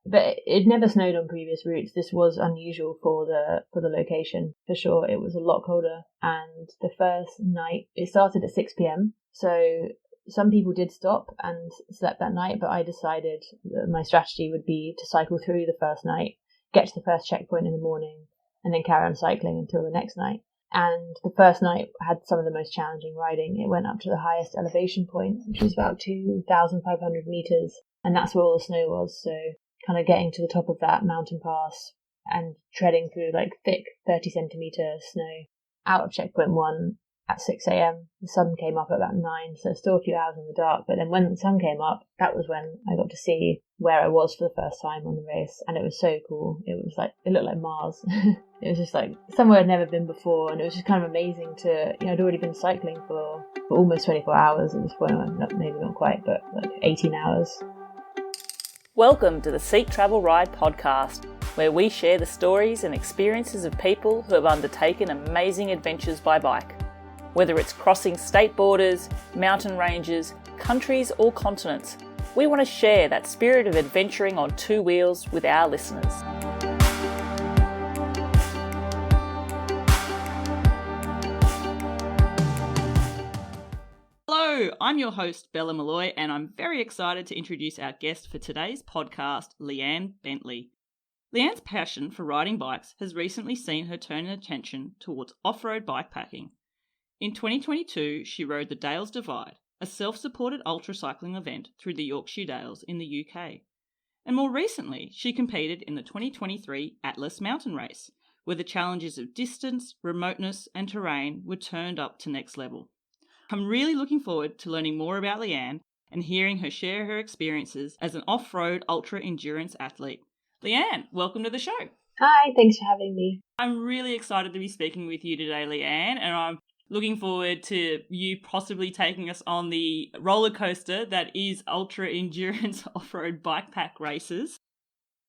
But it never snowed on previous routes. This was unusual for the location, for sure. It was a lot colder. And the first night, it started at 6 p.m. So some people did stop and slept that night, but I decided that my strategy would be to cycle through the first night, get to the first checkpoint in the morning, and then carry on cycling until the next night. And the first night had some of the most challenging riding. It went up to the highest elevation point, which was about 2,500 meters. And that's where all the snow was. So kind of getting to the top of that mountain pass and treading through like thick 30 centimeter snow out of checkpoint 1 at 6 a.m. The sun came up at about 9, so still a few hours in the dark. But then when the sun came up, that was when I got to see where I was for the first time on the race, and it was so cool. It was like, it looked like Mars. It was just like somewhere I'd never been before, and it was just kind of amazing to, I'd already been cycling for almost 24 hours at this point. Maybe not quite, but like 18 hours. Welcome to the Seek Travel Ride podcast, where we share the stories and experiences of people who have undertaken amazing adventures by bike. Whether it's crossing state borders, mountain ranges, countries or continents, we want to share that spirit of adventuring on two wheels with our listeners. Hello, I'm your host Bella Malloy, and I'm very excited to introduce our guest for today's podcast, Leanne Bentley. Leanne's passion for riding bikes has recently seen her turn attention towards off-road bikepacking. In 2022, she rode the Dales Divide, a self-supported ultra-cycling event through the Yorkshire Dales in the UK. And more recently, she competed in the 2023 Atlas Mountain Race, where the challenges of distance, remoteness and terrain were turned up to next level. I'm really looking forward to learning more about Leanne and hearing her share her experiences as an off-road ultra-endurance athlete. Leanne, welcome to the show. Hi, thanks for having me. I'm really excited to be speaking with you today, Leanne, and I'm looking forward to you possibly taking us on the roller coaster that is ultra-endurance off-road bikepack races.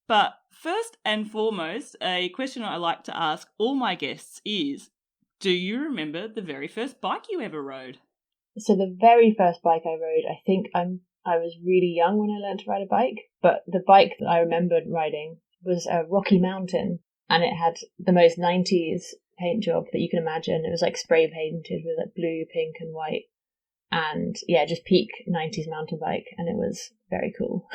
But first and foremost, a question I like to ask all my guests is, do you remember the very first bike you ever rode? So the very first bike I rode, I think I was really young when I learned to ride a bike, but the bike that I remembered riding was a Rocky Mountain, and it had the most 90s paint job that you can imagine. It was like spray painted with like blue, pink and white, and yeah, just peak 90s mountain bike, and it was very cool.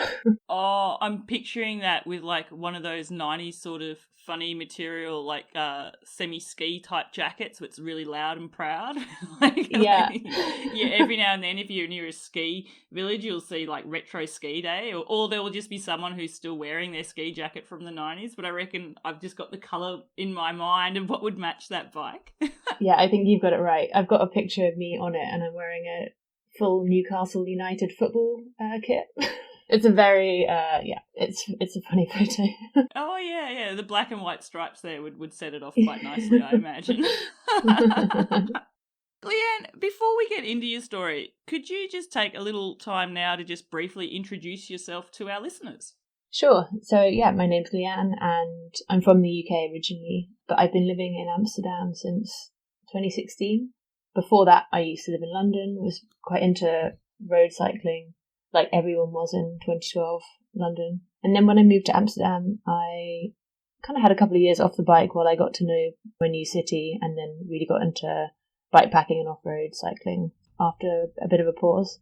Oh, I'm picturing that with like one of those 90s sort of funny material, like semi-ski type jackets, so it's really loud and proud. Yeah. Yeah, every now and then if you're near a ski village, you'll see like retro ski day, or there will just be someone who's still wearing their ski jacket from the 90s, but I reckon I've just got the colour in my mind of what would match that bike. Yeah, I think you've got it right. I've got a picture of me on it, and I'm wearing a full Newcastle United football kit. It's a very, it's a funny photo. Oh, yeah, the black and white stripes there would set it off quite nicely, I imagine. Leanne, before we get into your story, could you just take a little time now to just briefly introduce yourself to our listeners? Sure. So, yeah, my name's Leanne, and I'm from the UK originally, but I've been living in Amsterdam since 2016. Before that, I used to live in London, was quite into road cycling, like everyone was in 2012 London. And then when I moved to Amsterdam, I kind of had a couple of years off the bike while I got to know a new city, and then really got into bikepacking and off-road cycling after a bit of a pause.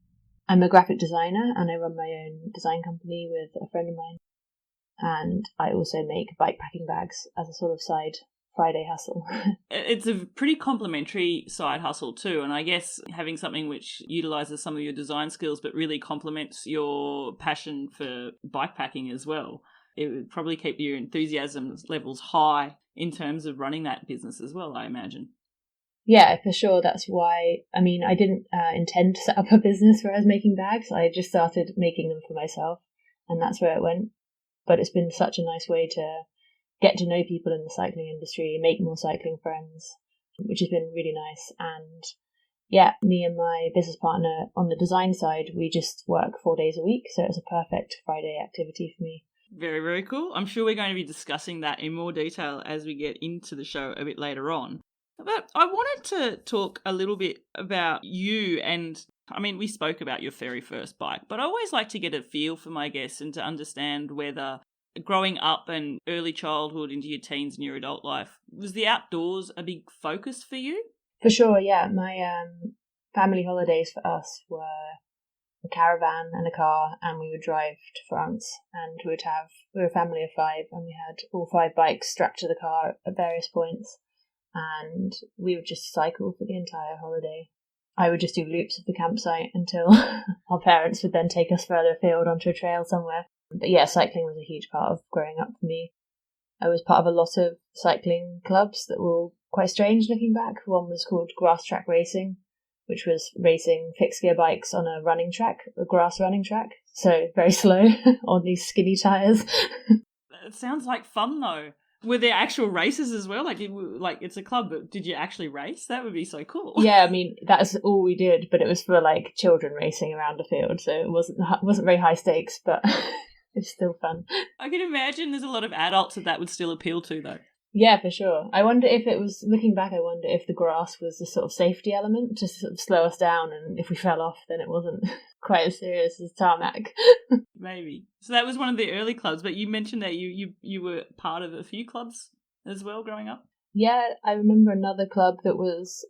I'm a graphic designer, and I run my own design company with a friend of mine. And I also make bikepacking bags as a sort of side Friday hustle. It's a pretty complementary side hustle too, and I guess having something which utilises some of your design skills but really complements your passion for bikepacking as well, it would probably keep your enthusiasm levels high in terms of running that business as well, I imagine. Yeah, for sure. That's why, I didn't intend to set up a business where I was making bags. I just started making them for myself, and that's where it went. But it's been such a nice way to get to know people in the cycling industry, make more cycling friends, which has been really nice. And yeah, me and my business partner on the design side, we just work 4 days a week. So it's a perfect Friday activity for me. Very, very cool. I'm sure we're going to be discussing that in more detail as we get into the show a bit later on. But I wanted to talk a little bit about you, and we spoke about your very first bike, but I always like to get a feel for my guests and to understand whether growing up and early childhood into your teens and your adult life, was the outdoors a big focus for you? For sure, yeah. My family holidays for us were a caravan and a car, and we would drive to France, and we were a family of 5, and we had all 5 bikes strapped to the car at various points, and we would just cycle for the entire holiday. I would just do loops of the campsite until our parents would then take us further afield onto a trail somewhere. But yeah, cycling was a huge part of growing up for me. I was part of a lot of cycling clubs that were all quite strange looking back. One was called grass track racing, which was racing fixed gear bikes on a running track, a grass running track. So very slow on these skinny tyres. It sounds like fun though. Were there actual races as well? Like it's a club, but did you actually race? That would be so cool. Yeah, I mean, that's all we did, but it was for like children racing around a field, so it wasn't very high stakes, but it's still fun. I can imagine there's a lot of adults that would still appeal to though. Yeah, for sure. I wonder if it was, looking back, I wonder if the grass was a sort of safety element to sort of slow us down, and if we fell off, then it wasn't quite as serious as tarmac. Maybe. So that was one of the early clubs, but you mentioned that you were part of a few clubs as well growing up? Yeah, I remember another club that was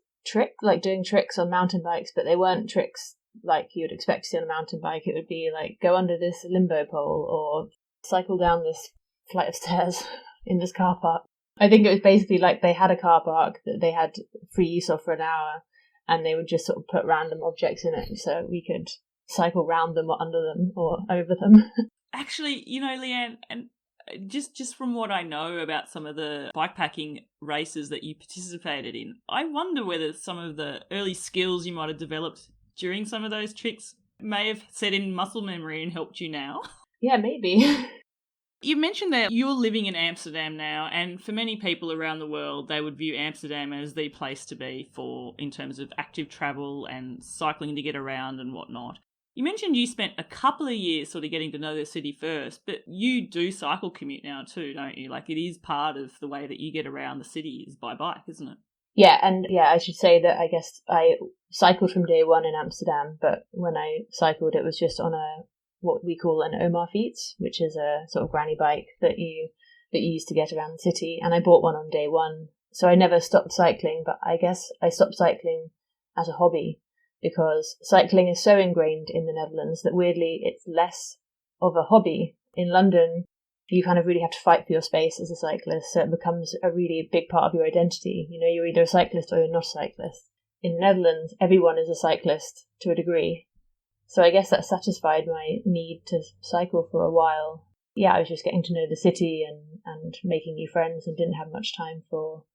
doing tricks on mountain bikes, but they weren't tricks like you would expect to see on a mountain bike. It would be like, go under this limbo pole or cycle down this flight of stairs in this car park. I think it was basically like they had a car park that they had free use of for an hour, and they would just sort of put random objects in it so we could cycle round them or under them or over them. Actually, Leanne, and just from what I know about some of the bikepacking races that you participated in, I wonder whether some of the early skills you might have developed during some of those tricks may have set in muscle memory and helped you now. Yeah, maybe. You mentioned that you're living in Amsterdam now, and for many people around the world, they would view Amsterdam as the place to be in terms of active travel and cycling to get around and whatnot. You mentioned you spent a couple of years sort of getting to know the city first, but you do cycle commute now too, don't you? Like, it is part of the way that you get around the city is by bike, isn't it? Yeah, and I should say that I guess I cycled from day one in Amsterdam, but when I cycled, it was just on what we call an Omar Fiets, which is a sort of granny bike that you use to get around the city. And I bought one on day one, so I never stopped cycling. But I guess I stopped cycling as a hobby because cycling is so ingrained in the Netherlands that weirdly it's less of a hobby. In London, you kind of really have to fight for your space as a cyclist, so it becomes a really big part of your identity. You know, you're either a cyclist or you're not a cyclist. In the Netherlands, everyone is a cyclist to a degree. So I guess that satisfied my need to cycle for a while. Yeah, I was just getting to know the city and making new friends and didn't have much time for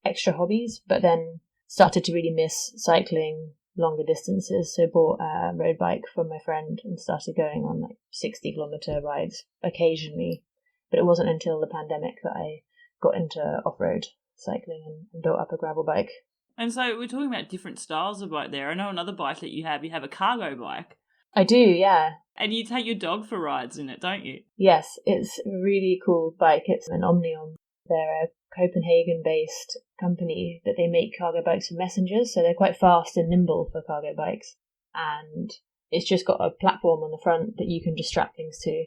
extra hobbies, but then started to really miss cycling longer distances. So bought a road bike from my friend and started going on like 60-kilometre rides occasionally. But it wasn't until the pandemic that I got into off-road cycling and built up a gravel bike. And so we're talking about different styles of bike there. I know another bike that you have a cargo bike. I do, yeah. And you take your dog for rides in it, don't you? Yes, it's a really cool bike. It's an Omnium. They're a Copenhagen-based company that they make cargo bikes for messengers, so they're quite fast and nimble for cargo bikes. And it's just got a platform on the front that you can just strap things to.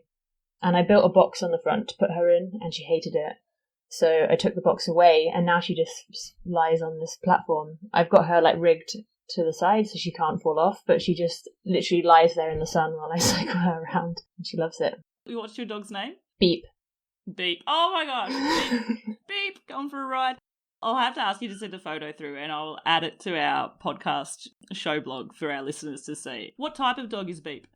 And I built a box on the front to put her in, and she hated it. So I took the box away, and now she just lies on this platform. I've got her like rigged to the side so she can't fall off, but she just literally lies there in the sun while I cycle her around, and she loves it. What's your dog's name? Beep. Beep. Oh my gosh. Beep. Beep. Going for a ride. I'll have to ask you to send a photo through and I'll add it to our podcast show blog for our listeners to see. What type of dog is Beep?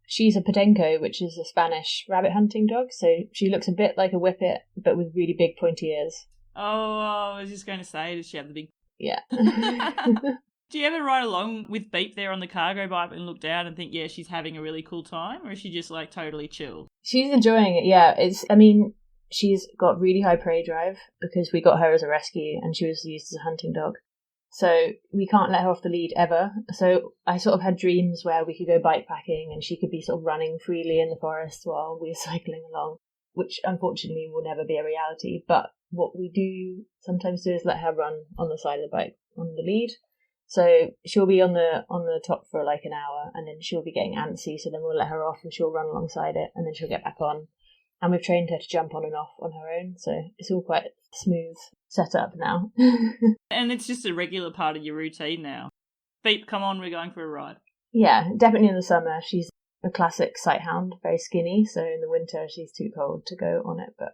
She's a Podenco, which is a Spanish rabbit hunting dog, so she looks a bit like a Whippet, but with really big pointy ears. Oh, I was just going to say, does she have the big... Yeah. Do you ever ride along with Beep there on the cargo bike and look down and think, yeah, she's having a really cool time? Or is she just like totally chill? She's enjoying it, yeah. She's got really high prey drive because we got her as a rescue and she was used as a hunting dog. So we can't let her off the lead ever. So I sort of had dreams where we could go bikepacking and she could be sort of running freely in the forest while we were cycling along, which unfortunately will never be a reality. But what we do sometimes do is let her run on the side of the bike on the lead. So she'll be on the top for like an hour and then she'll be getting antsy. So then we'll let her off and she'll run alongside it and then she'll get back on. And we've trained her to jump on and off on her own, so it's all quite smooth setup now. And it's just a regular part of your routine now. Beep, come on, we're going for a ride. Yeah, definitely in the summer. She's a classic sight hound, very skinny, so in the winter she's too cold to go on it. But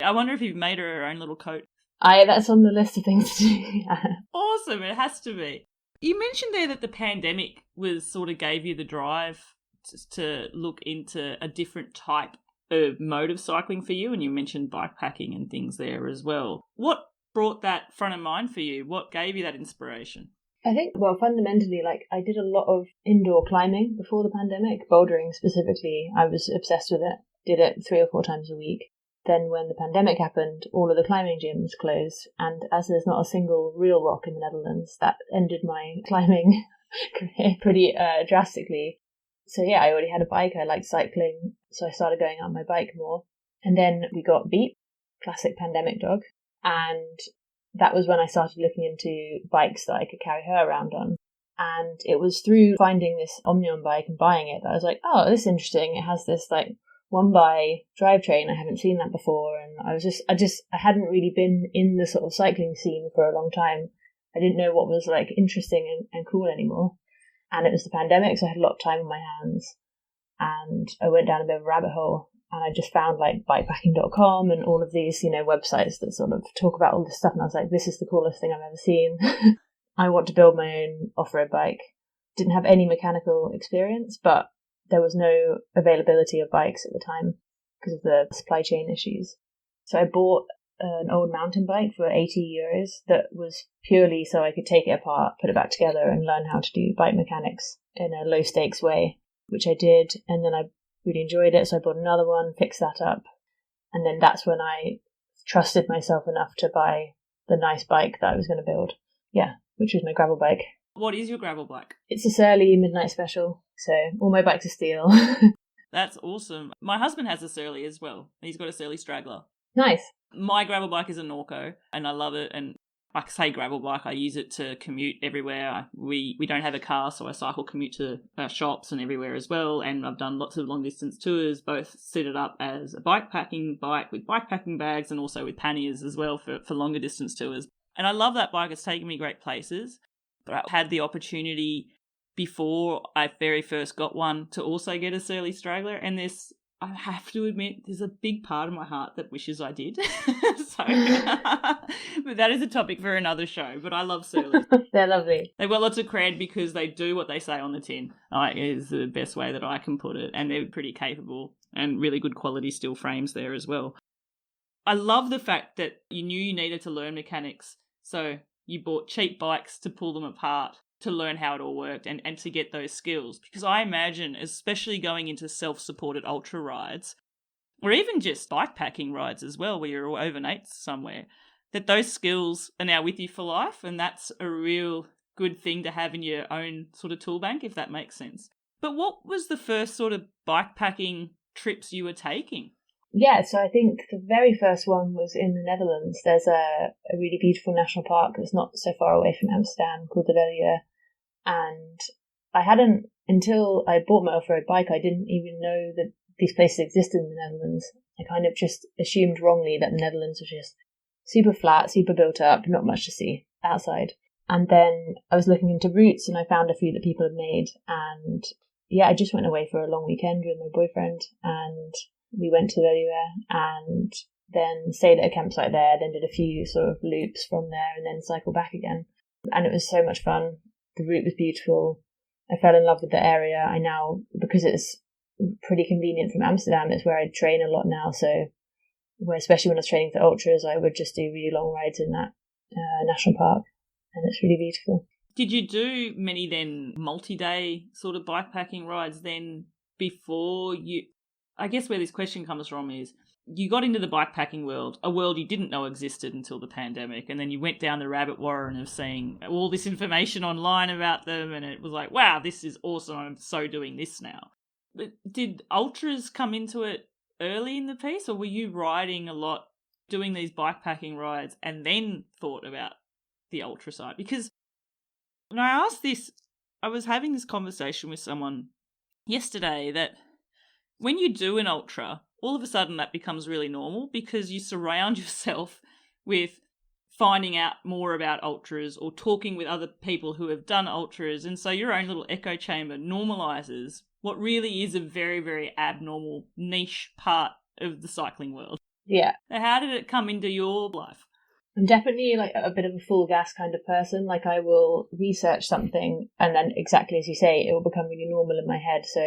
I wonder if you've made her own little coat. That's on the list of things to do. Awesome, it has to be. You mentioned there that the pandemic sort of gave you the drive to look into a different type of mode of cycling for you, and you mentioned bikepacking and things there as well. What brought that front of mind for you? What gave you that inspiration? I think, well, fundamentally, I did a lot of indoor climbing before the pandemic, bouldering specifically. I was obsessed with it, did it 3 or 4 times a week. Then when the pandemic happened, all of the climbing gyms closed, and as there's not a single real rock in the Netherlands, that ended my climbing career pretty drastically. So yeah, I already had a bike, I liked cycling, so I started going on my bike more. And then we got Beep, classic pandemic dog, and that was when I started looking into bikes that I could carry her around on. And it was through finding this Omnium bike and buying it that I was like, oh, this is interesting. It has this one by drivetrain. I haven't seen that before. And I hadn't really been in the sort of cycling scene for a long time. I didn't know what was interesting and cool anymore. And it was the pandemic, so I had a lot of time on my hands. And I went down a bit of a rabbit hole. And I just found bikepacking.com and all of these, websites that sort of talk about all this stuff. And I was like, this is the coolest thing I've ever seen. I want to build my own off-road bike. Didn't have any mechanical experience, but there was no availability of bikes at the time because of the supply chain issues. So I bought an old mountain bike for €80 that was purely so I could take it apart, put it back together and learn how to do bike mechanics in a low stakes way, which I did. And then I really enjoyed it, so I bought another one, fixed that up, and then that's when I trusted myself enough to buy the nice bike that I was going to build. Yeah, which was my gravel bike. What is your gravel bike? It's a Surly Midnight Special, so all my bikes are steel. That's awesome. My husband has a Surly as well. He's got a Surly Straggler. Nice. My gravel bike is a Norco, and I love it, and I say gravel bike, I use it to commute everywhere. We don't have a car, so I commute to shops and everywhere as well. And I've done lots of long distance tours, both set it up as a bikepacking bike with bikepacking bags and also with panniers as well for longer distance tours. And I love that bike. It's taken me great places. But I had the opportunity before I very first got one to also get a Surly Straggler, and I have to admit, there's a big part of my heart that wishes I did. But that is a topic for another show. But I love Surly. They're lovely. They've got lots of cred because they do what they say on the tin. Is the best way that I can put it. And they're pretty capable and really good quality steel frames there as well. I love the fact that you knew you needed to learn mechanics. So you bought cheap bikes to pull them apart, to learn how it all worked and to get those skills. Because I imagine, especially going into self-supported ultra rides, or even just bikepacking rides as well, where you're overnight somewhere, that those skills are now with you for life, and that's a real good thing to have in your own sort of tool bank, if that makes sense. But what was the first sort of bikepacking trips you were taking? Yeah, so I think the very first one was in the Netherlands. There's a really beautiful national park that's not so far away from Amsterdam called the Veluwe. And I hadn't, until I bought my off-road bike, I didn't even know that these places existed in the Netherlands. I kind of just assumed wrongly that the Netherlands was just super flat, super built up, not much to see outside. And then I was looking into routes and I found a few that people had made. And yeah, I just went away for a long weekend with my boyfriend and we went to Veluwe and then stayed at a campsite there, then did a few sort of loops from there and then cycled back again. And it was so much fun. The route was beautiful. I fell in love with the area. I now, because it's pretty convenient from Amsterdam, it's where I train a lot now. So, especially when I was training for ultras, I would just do really long rides in that national park. And it's really beautiful. Did you do many then multi-day sort of bikepacking rides then before you... I guess where this question comes from is you got into the bikepacking world, a world you didn't know existed until the pandemic, and then you went down the rabbit warren of seeing all this information online about them, and it was like, wow, this is awesome, I'm so doing this now. But did ultras come into it early in the piece, or were you riding a lot, doing these bikepacking rides, and then thought about the ultra side? Because when I asked this, I was having this conversation with someone yesterday that when you do an ultra, all of a sudden that becomes really normal because you surround yourself with finding out more about ultras or talking with other people who have done ultras. And so your own little echo chamber normalizes what really is a very, very abnormal niche part of the cycling world. Yeah. So how did it come into your life? I'm definitely like a bit of a full gas kind of person. Like I will research something and then exactly as you say, it will become really normal in my head. So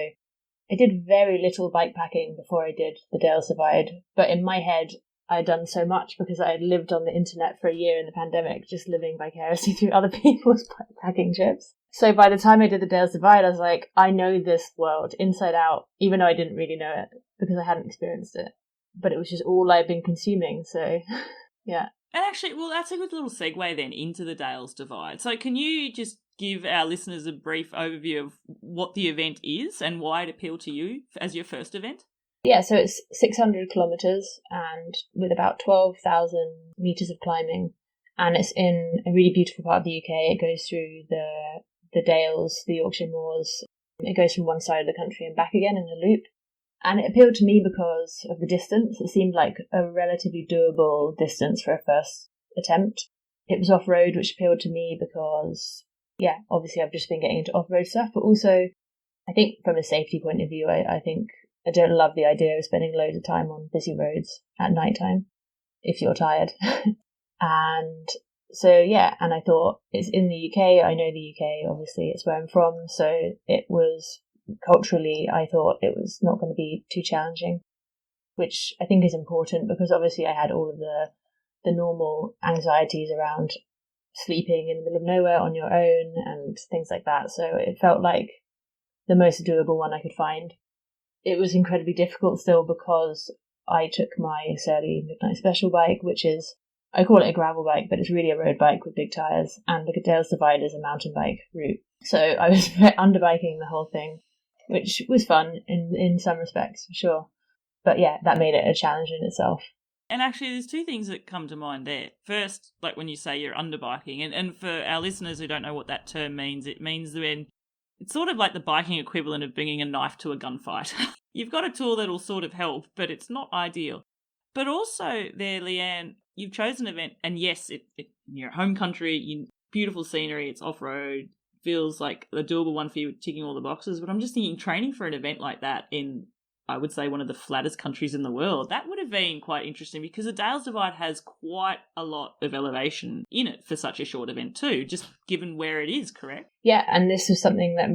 I did very little bikepacking before I did the Dales Divide, but in my head, I'd done so much because I had lived on the internet for a year in the pandemic, just living vicariously through other people's bikepacking trips. So by the time I did the Dales Divide, I was like, I know this world inside out, even though I didn't really know it because I hadn't experienced it. But it was just all I've been consuming, so yeah. And actually, well, that's a good little segue then into the Dales Divide. So can you just give our listeners a brief overview of what the event is and why it appealed to you as your first event? Yeah, so it's 600 kilometres and with about 12,000 metres of climbing. And it's in a really beautiful part of the UK. It goes through the Dales, the Yorkshire Moors. It goes from one side of the country and back again in a loop. And it appealed to me because of the distance. It seemed like a relatively doable distance for a first attempt. It was off-road, which appealed to me because, yeah, obviously I've just been getting into off-road stuff. But also, I think from a safety point of view, I think I don't love the idea of spending loads of time on busy roads at night time if you're tired. And so, yeah, and I thought it's in the UK. I know the UK, obviously, it's where I'm from. So it was culturally, I thought it was not going to be too challenging, which I think is important because obviously I had all of the normal anxieties around sleeping in the middle of nowhere on your own and things like that. So it felt like the most doable one I could find. It was incredibly difficult still because I took my Surly Midnight Special bike, which is, I call it a gravel bike, but it's really a road bike with big tyres, and the Dales Divide is a mountain bike route. So I was underbiking the whole thing, which was fun in some respects, for sure. But yeah, that made it a challenge in itself. And actually, there's two things that come to mind there. First, like when you say you're underbiking, and for our listeners who don't know what that term means, it means when it's sort of like the biking equivalent of bringing a knife to a gunfight. You've got a tool that'll sort of help, but it's not ideal. But also there, Leanne, you've chosen an event, and yes, it your home country, beautiful scenery, it's off-road, feels like a doable one for you, ticking all the boxes. But I'm just thinking training for an event like that in, I would say, one of the flattest countries in the world, that would have been quite interesting because the Dales Divide has quite a lot of elevation in it for such a short event too, just given where it is, correct? Yeah, and this was something that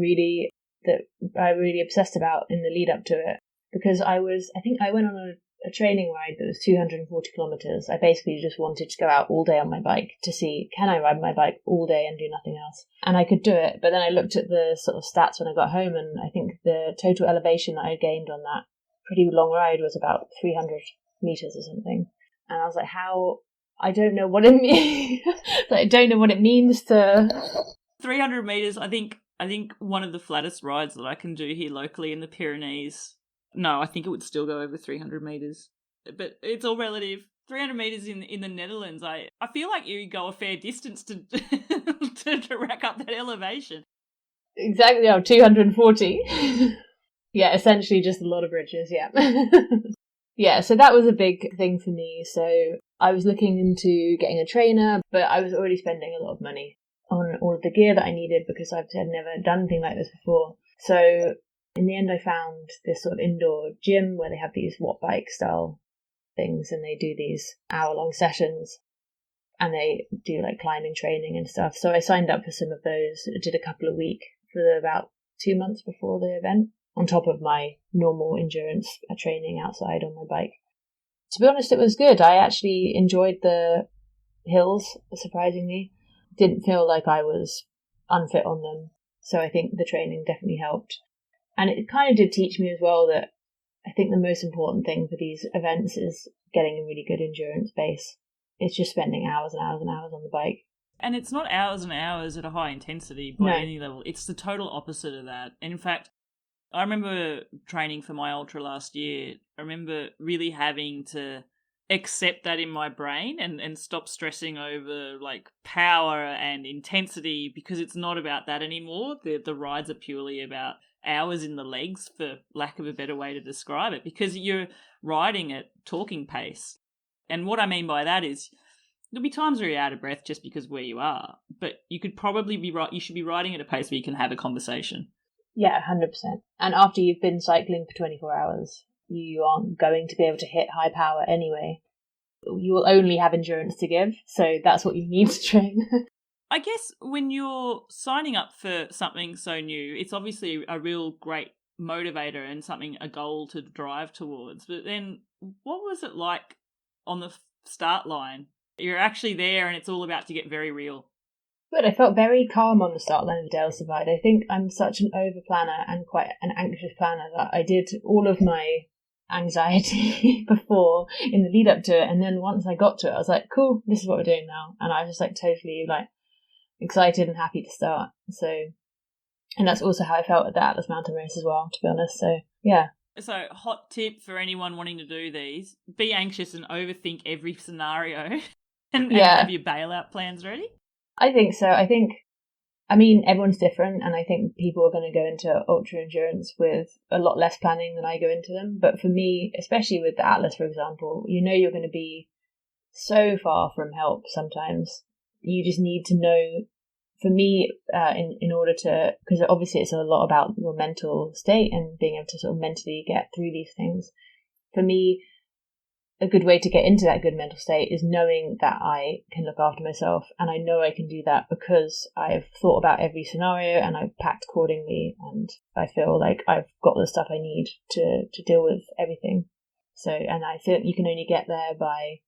I really obsessed about in the lead up to it because I think I went on a training ride that was 240 kilometres. I basically just wanted to go out all day on my bike to see, can I ride my bike all day and do nothing else? And I could do it, but then I looked at the sort of stats when I got home, and I think the total elevation that I gained on that pretty long ride was about 300 metres or something. And I was like, I don't know what it means. I don't know what it means to... 300 metres, I think one of the flattest rides that I can do here locally in the Pyrenees. No, I think it would still go over 300 metres. But it's all relative. 300 metres in the Netherlands, I feel like you go a fair distance to to rack up that elevation. Exactly, 240. Yeah, essentially just a lot of bridges, yeah. Yeah, so that was a big thing for me. So I was looking into getting a trainer, but I was already spending a lot of money on all of the gear that I needed because I've never done anything like this before. So in the end, I found this sort of indoor gym where they have these watt bike style things and they do these hour-long sessions and they do like climbing training and stuff. So I signed up for some of those. I did a couple a week for about 2 months before the event, on top of my normal endurance training outside on my bike. To be honest, it was good. I actually enjoyed the hills, surprisingly. Didn't feel like I was unfit on them. So I think the training definitely helped. And it kind of did teach me as well that I think the most important thing for these events is getting a really good endurance base. It's just spending hours and hours and hours on the bike. And it's not hours and hours at a high intensity by any level. It's the total opposite of that. And in fact, I remember training for my ultra last year. I remember really having to accept that in my brain and stop stressing over like power and intensity because it's not about that anymore. The rides are purely about hours in the legs, for lack of a better way to describe it, because you're riding at talking pace. And what I mean by that is there'll be times where you're out of breath just because where you are, but you could probably you should be riding at a pace where you can have a conversation. Yeah, 100%. And after you've been cycling for 24 hours, you aren't going to be able to hit high power anyway. You will only have endurance to give, so that's what you need to train. I guess when you're signing up for something so new, it's obviously a real great motivator and a goal to drive towards. But then what was it like on the start line? You're actually there and it's all about to get very real. But I felt very calm on the start line of the Dales Divide. I think I'm such an over planner and quite an anxious planner that I did all of my anxiety before in the lead up to it, and then once I got to it I was like, cool, this is what we're doing now, and I was just like totally like excited and happy to start. So, and that's also how I felt at the Atlas Mountain Race as well, to be honest. So yeah. So hot tip for anyone wanting to do these: be anxious and overthink every scenario and have your bailout plans ready. I think so. I mean, everyone's different, and I think people are going to go into ultra endurance with a lot less planning than I go into them. But for me, especially with the Atlas, for example, you know you're going to be so far from help sometimes. You just need to know, for me, in order to, because obviously it's a lot about your mental state and being able to sort of mentally get through these things. For me, a good way to get into that good mental state is knowing that I can look after myself, and I know I can do that because I've thought about every scenario and I've packed accordingly, and I feel like I've got the stuff I need to deal with everything. So, and I think you can only get there by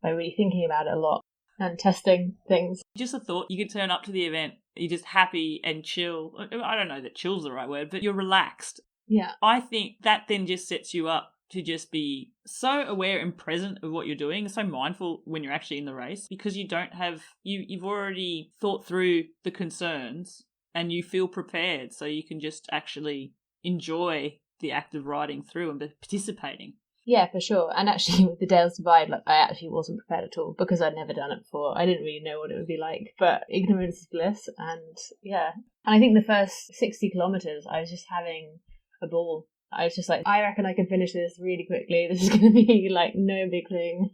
really thinking about it a lot and testing things. Just a thought, you could turn up to the event, you're just happy and chill. I don't know that chill's the right word, but you're relaxed. Yeah. I think that then just sets you up to just be so aware and present of what you're doing, so mindful when you're actually in the race, because you don't have, you've already thought through the concerns and you feel prepared, so you can just actually enjoy the act of riding through and participating. Yeah, for sure. And actually with the Dales Divide, like, I actually wasn't prepared at all because I'd never done it before. I didn't really know what it would be like, but ignorance is bliss. And yeah, and I think the first 60 kilometers I was just having a ball. I was just like, I reckon I can finish this really quickly. This is going to be like no big thing.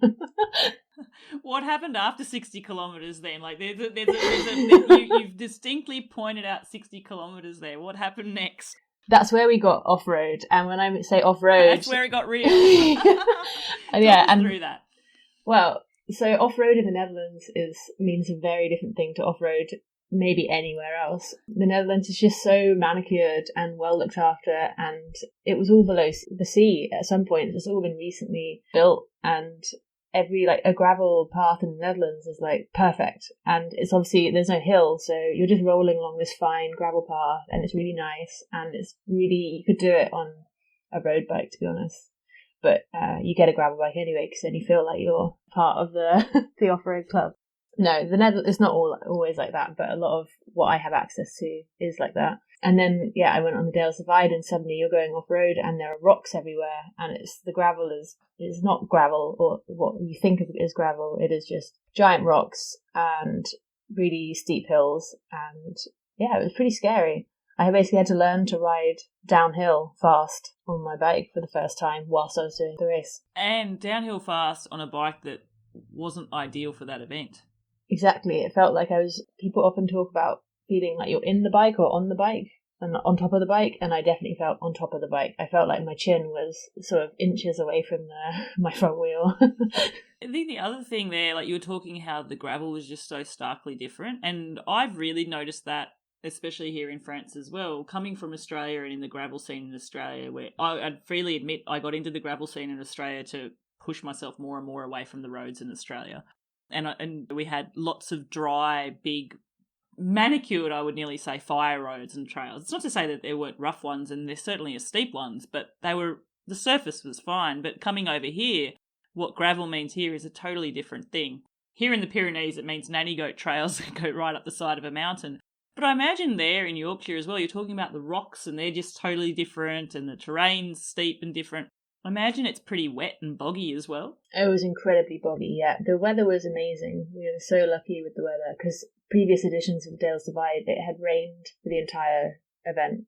What happened after 60 kilometres then? Like you've distinctly pointed out 60 kilometres there. What happened next? That's where we got off-road. And when I say off-road... That's where it got real. Yeah, and through that. Well, so off-road in the Netherlands means a very different thing to off-road maybe anywhere else. The Netherlands is just so manicured and well looked after, and it was all below the sea at some point. It's all been recently built, and every like a gravel path in the Netherlands is like perfect, and it's obviously there's no hill, so you're just rolling along this fine gravel path, and it's really nice, and it's really, you could do it on a road bike, to be honest, but you get a gravel bike anyway because then you feel like you're part of the the off-road club. No, the Netherlands, it's not always like that, but a lot of what I have access to is like that. And then, yeah, I went on the Dales Divide, and suddenly you're going off-road and there are rocks everywhere, and the gravel is not gravel or what you think of as gravel. It is just giant rocks and really steep hills, and yeah, it was pretty scary. I basically had to learn to ride downhill fast on my bike for the first time whilst I was doing the race. And downhill fast on a bike that wasn't ideal for that event. Exactly. It felt like people often talk about feeling like you're in the bike or on the bike and on top of the bike, and I definitely felt on top of the bike. I felt like my chin was sort of inches away from my front wheel. I think the other thing there, like you were talking how the gravel was just so starkly different, and I've really noticed that, especially here in France as well, coming from Australia and in the gravel scene in Australia, where I'd freely admit I got into the gravel scene in Australia to push myself more and more away from the roads in Australia. And we had lots of dry, big, manicured, I would nearly say, fire roads and trails. It's not to say that there weren't rough ones, and there certainly are steep ones, but the surface was fine. But coming over here, what gravel means here is a totally different thing. Here in the Pyrenees, it means nanny goat trails that go right up the side of a mountain. But I imagine there in Yorkshire as well, you're talking about the rocks, and they're just totally different, and the terrain's steep and different. I imagine it's pretty wet and boggy as well. It was incredibly boggy, yeah. The weather was amazing. We were so lucky with the weather because previous editions of Dales Divide, it had rained for the entire event.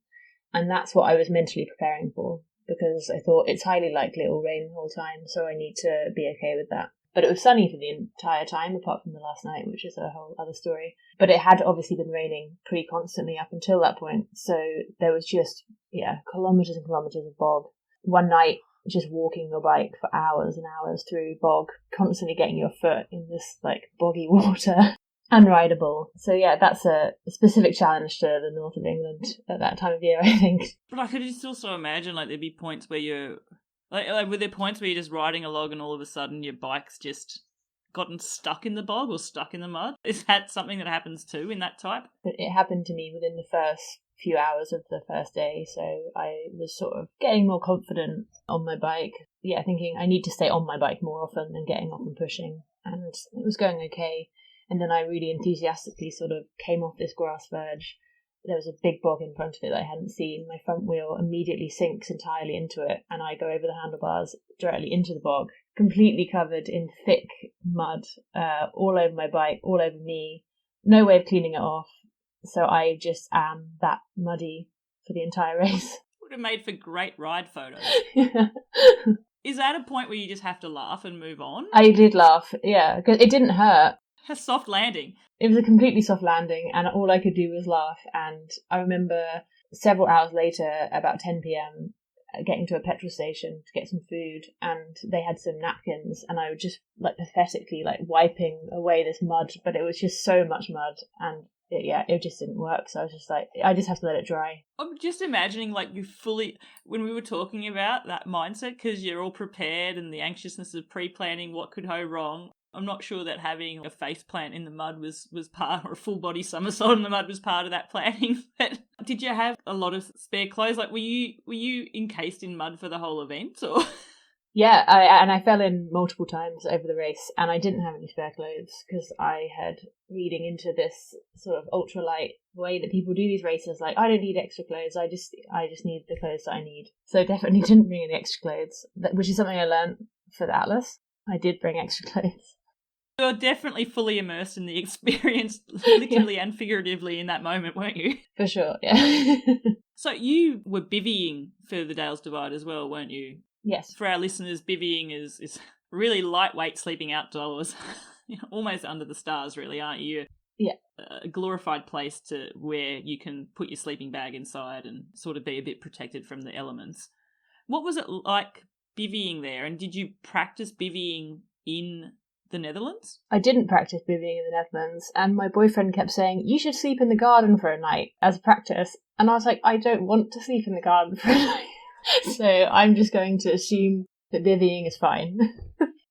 And that's what I was mentally preparing for, because I thought it's highly likely it will rain the whole time, so I need to be okay with that. But it was sunny for the entire time, apart from the last night, which is a whole other story. But it had obviously been raining pretty constantly up until that point. So there was just, kilometres and kilometres of bog. One night, just walking your bike for hours and hours through bog, constantly getting your foot in this boggy water. Unrideable. So yeah, that's a specific challenge to the north of England at that time of year, I think. But I could just also imagine there'd be points where you're were there points where you're just riding along and all of a sudden your bike's just gotten stuck in the bog or stuck in the mud? Is that something that happens too in that type? It happened to me within the first few hours of the first day, so I was sort of getting more confident on my bike. Yeah, thinking I need to stay on my bike more often than getting off and pushing, and it was going okay. And then I really enthusiastically sort of came off this grass verge. There was a big bog in front of it that I hadn't seen. My front wheel immediately sinks entirely into it, and I go over the handlebars directly into the bog, completely covered in thick mud, all over my bike, all over me. No way of cleaning it off. So I just am that muddy for the entire race. Would have made for great ride photos. Yeah. Is that a point where you just have to laugh and move on? I did laugh, yeah, because it didn't hurt. A soft landing. It was a completely soft landing, and all I could do was laugh. And I remember several hours later, about 10 p.m, getting to a petrol station to get some food, and they had some napkins, and I was just pathetically wiping away this mud, but it was just so much mud, and it just didn't work. So I was just I just have to let it dry. I'm just imagining you fully, when we were talking about that mindset, because you're all prepared and the anxiousness of pre-planning what could go wrong. I'm not sure that having a face plant in the mud was part, or a full body somersault in the mud was part of that planning. But did you have a lot of spare clothes? Were you encased in mud for the whole event, or? Yeah, I fell in multiple times over the race, and I didn't have any spare clothes because I had reading into this sort of ultralight way that people do these races. I don't need extra clothes. I just need the clothes that I need. So definitely didn't bring any extra clothes, which is something I learned for the Atlas. I did bring extra clothes. You're definitely fully immersed in the experience, literally and figuratively, in that moment, weren't you? For sure, yeah. So you were bivvying for the Dales Divide as well, weren't you? Yes. For our listeners, bivvying is really lightweight sleeping outdoors, almost under the stars, really, aren't you? Yeah. A glorified place where you can put your sleeping bag inside and sort of be a bit protected from the elements. What was it like bivvying there, and did you practice bivvying in the Netherlands? I didn't practice bivvying in the Netherlands, and my boyfriend kept saying, you should sleep in the garden for a night as practice. And I was like, I don't want to sleep in the garden for a night. So I'm just going to assume that bivvying is fine.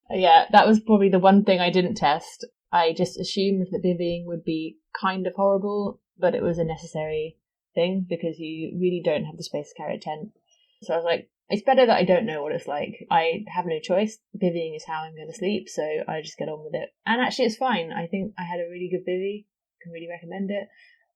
Yeah, that was probably the one thing I didn't test. I just assumed that bivvying would be kind of horrible, but it was a necessary thing because you really don't have the space to carry a tent. So I was like, it's better that I don't know what it's like. I have no choice. Bivvying is how I'm going to sleep, so I just get on with it. And actually, it's fine. I think I had a really good bivvy. Can really recommend it.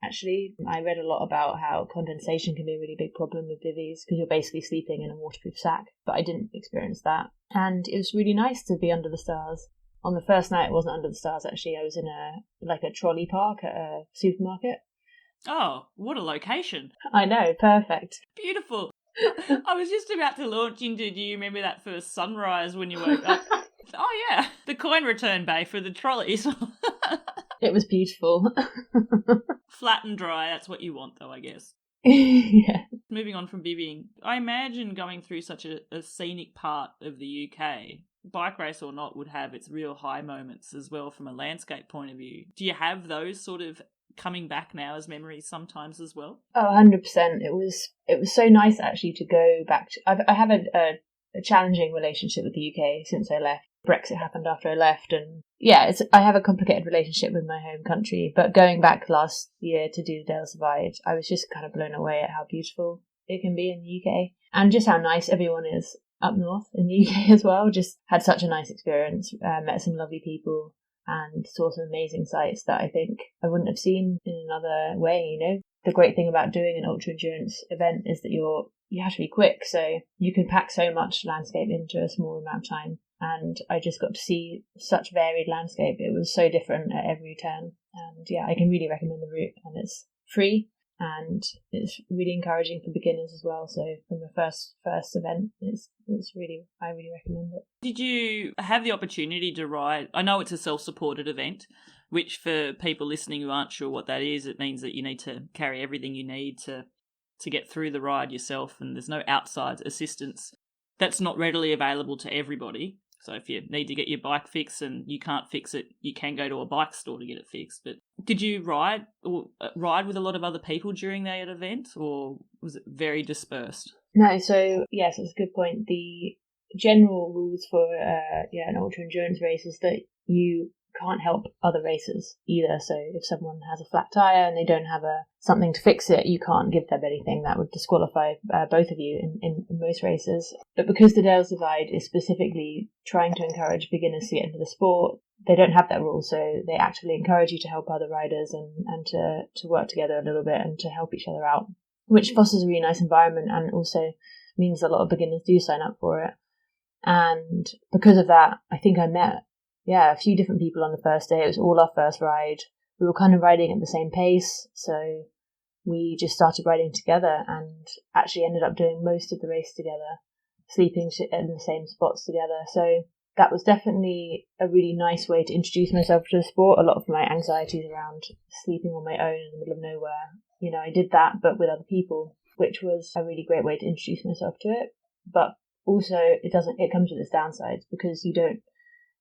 Actually, I read a lot about how condensation can be a really big problem with bivvies because you're basically sleeping in a waterproof sack, but I didn't experience that. And it was really nice to be under the stars. On the first night, it wasn't under the stars, actually. I was in a trolley park at a supermarket. Oh, what a location. I know, perfect. Beautiful. I was just about to launch into, do you remember that first sunrise when you woke up? Oh, yeah, the coin return bay for the trolleys. It was beautiful. Flat and dry, that's what you want, though, I guess. Yeah. Moving on from bivvying, I imagine going through such a scenic part of the UK, bike race or not, would have its real high moments as well from a landscape point of view. Do you have those sort of coming back now as memories sometimes as well? Oh, 100%. It was so nice actually to go back to. I have a challenging relationship with the UK since I left. Brexit happened after I left, and yeah, I have a complicated relationship with my home country. But going back last year to do the Dales Divide, I was just kind of blown away at how beautiful it can be in the UK and just how nice everyone is up north in the UK as well. Just had such a nice experience. Met some lovely people and saw some amazing sights that I think I wouldn't have seen in another way, The great thing about doing an ultra endurance event is that you have to be quick, so you can pack so much landscape into a small amount of time. And I just got to see such varied landscape. It was so different at every turn. And yeah, I can really recommend the route, and it's free. and it's really encouraging for beginners as well. So from the first event, I really recommend it. Did you have the opportunity to ride? I know it's a self-supported event, which for people listening who aren't sure what that is, it means that you need to carry everything you need to get through the ride yourself, and there's no outside assistance. That's not readily available to everybody. So if you need to get your bike fixed and you can't fix it, you can go to a bike store to get it fixed. But did you ride with a lot of other people during that event, or was it very dispersed? No, so yes, it's a good point. The general rules for an ultra endurance race is that you can't help other racers either. So if someone has a flat tire and they don't have something to fix it, you can't give them anything. That would disqualify both of you in most races. But because the Dales Divide is specifically trying to encourage beginners to get into the sport, they don't have that rule. So they actually encourage you to help other riders and to work together a little bit and to help each other out, which fosters a really nice environment and also means a lot of beginners do sign up for it. And because of that, I think I met a few different people on the first day. It was all our first ride. We were kind of riding at the same pace, so we just started riding together and actually ended up doing most of the race together, sleeping in the same spots together. So that was definitely a really nice way to introduce myself to the sport. A lot of my anxieties around sleeping on my own in the middle of nowhere, I did that, but with other people, which was a really great way to introduce myself to it. But also it comes with its downsides, because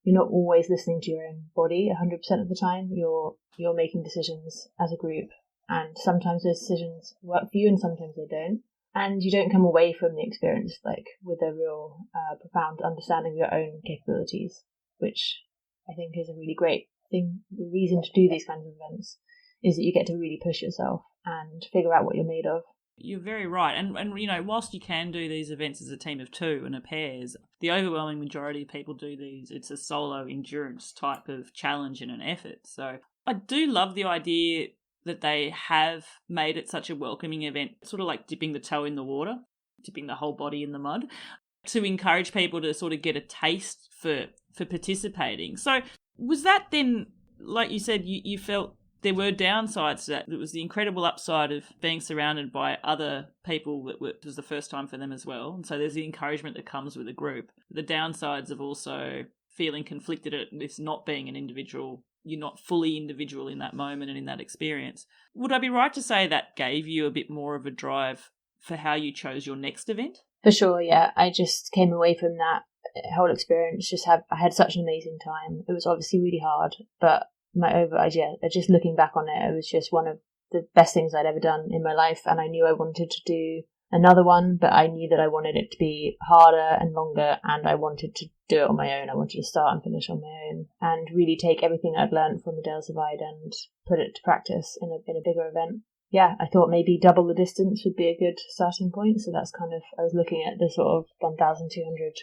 you're not always listening to your own body 100% of the time. You're making decisions as a group, and sometimes those decisions work for you and sometimes they don't. And you don't come away from the experience with a real profound understanding of your own capabilities, which I think is a really great thing. The reason to do these kinds of events is that you get to really push yourself and figure out what you're made of. You're very right. And whilst you can do these events as a team of two and a pairs, the overwhelming majority of people do these. It's a solo endurance type of challenge and an effort. So I do love the idea that they have made it such a welcoming event, sort of like dipping the toe in the water, dipping the whole body in the mud, to encourage people to sort of get a taste for participating. So was that then, like you said, you felt there were downsides to that? It was the incredible upside of being surrounded by other people that it was the first time for them as well. And so there's the encouragement that comes with a group. The downsides of also feeling conflicted at this not being an individual. You're not fully individual in that moment and in that experience. Would I be right to say that gave you a bit more of a drive for how you chose your next event? For sure, yeah. I just came away from that whole experience. I had such an amazing time. It was obviously really hard, but just looking back on it, it was just one of the best things I'd ever done in my life. And I knew I wanted to do another one, but I knew that I wanted it to be harder and longer, and I wanted to do it on my own. I wanted to start and finish on my own and really take everything I'd learned from the Dales Divide and put it to practice in a bigger event. Yeah, I thought maybe double the distance would be a good starting point. So that's I was looking at the sort of 1,200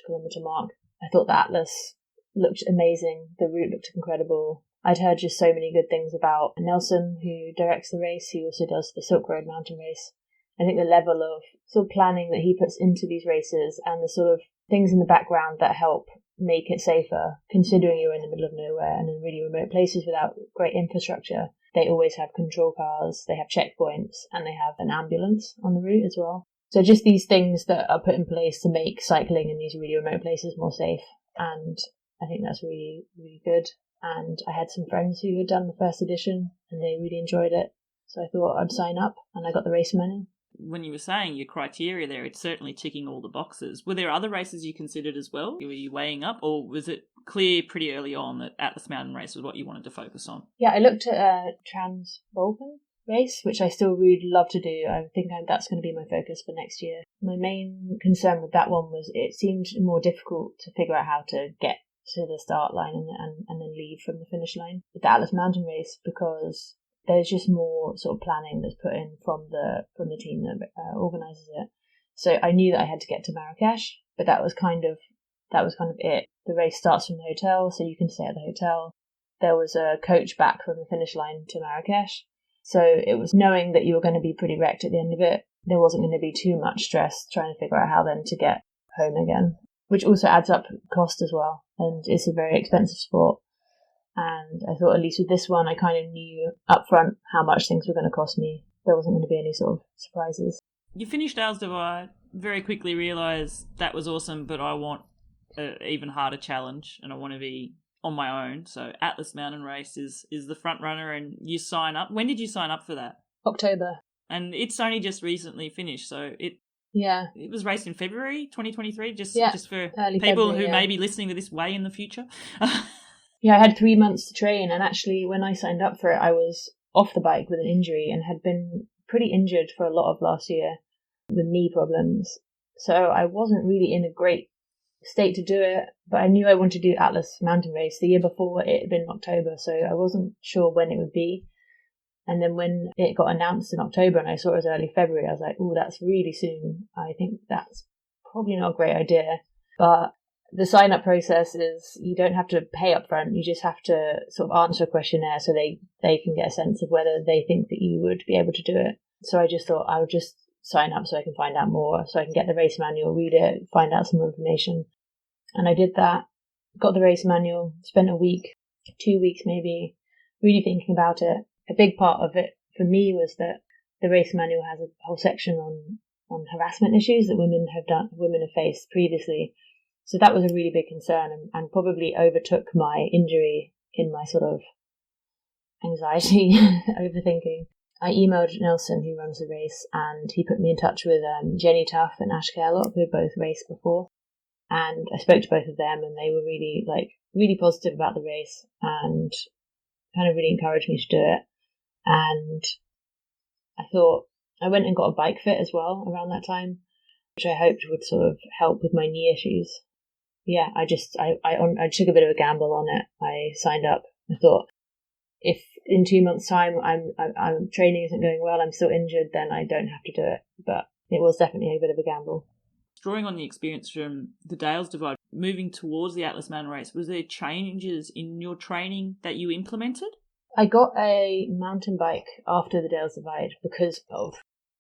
kilometre mark. I thought the Atlas looked amazing. The route looked incredible. I'd heard just so many good things about Nelson, who directs the race. He also does the Silk Road mountain race. I think the level of sort of planning that he puts into these races and the sort of things in the background that help make it safer, considering you're in the middle of nowhere and in really remote places without great infrastructure. They always have control cars, they have checkpoints, and they have an ambulance on the route as well. So just these things that are put in place to make cycling in these really remote places more safe. And I think that's really, really good. And I had some friends who had done the first edition and they really enjoyed it. So I thought I'd sign up, and I got the race manual. When you were saying your criteria there, it's certainly ticking all the boxes. Were there other races you considered as well? Were you weighing up, or was it clear pretty early on that Atlas Mountain Race was what you wanted to focus on? Yeah, I looked at a Trans-Balkan race, which I still really love to do. I think that's going to be my focus for next year. My main concern with that one was it seemed more difficult to figure out how to get to the start line and then leave from the finish line with the Atlas Mountain Race, because there's just more sort of planning that's put in from the team that organises it. So I knew that I had to get to Marrakesh, but that was kind of it. The race starts from the hotel, so you can stay at the hotel. There was a coach back from the finish line to Marrakesh, so it was knowing that you were going to be pretty wrecked at the end of it. There wasn't going to be too much stress trying to figure out how then to get home again, which also adds up cost as well, and it's a very expensive sport. And I thought, at least with this one, I kind of knew up front how much things were going to cost me there wasn't going to be any sort of surprises. You finished Dales Divide, very quickly realised that was awesome, but I want an even harder challenge and I want to be on my own. So Atlas Mountain Race is the front runner, and you sign up. When did you sign up for that? October. And it's only just recently finished, so it was raced in February 2023, just for people who may be listening to this way in the future. Yeah, I had 3 months to train, and actually when I signed up for it, I was off the bike with an injury and had been pretty injured for a lot of last year with knee problems. So I wasn't really in a great state to do it, but I knew I wanted to do Atlas Mountain Race. The year before it had been October, so I wasn't sure when it would be. And then when it got announced in October and I saw it was early February, I was like, oh, that's really soon. I think that's probably not a great idea. But the sign-up process is you don't have to pay up front. You just have to sort of answer a questionnaire so they can get a sense of whether they think that you would be able to do it. So I just thought I would just sign up so I can find out more, so I can get the race manual, read it, find out some more information. And I did that, got the race manual, spent a week, 2 weeks maybe, really thinking about it. A big part of it for me was that the race manual has a whole section on harassment issues that women have faced previously. So that was a really big concern and probably overtook my injury in my sort of anxiety, overthinking. I emailed Nelson, who runs the race, and he put me in touch with Jenny Tuff and Ash Kerlock, who had both raced before. And I spoke to both of them, and they were really positive about the race and kind of really encouraged me to do it. And I thought I went and got a bike fit as well around that time, which I hoped would sort of help with my knee issues. Yeah, I took a bit of a gamble on it. I signed up. I thought, if in 2 months' time I'm training isn't going well, I'm still injured, then I don't have to do it. But it was definitely a bit of a gamble. Drawing on the experience from the Dales Divide, moving towards the Atlas Mountain Race, was there changes in your training that you implemented? I got a mountain bike after the Dales Divide because of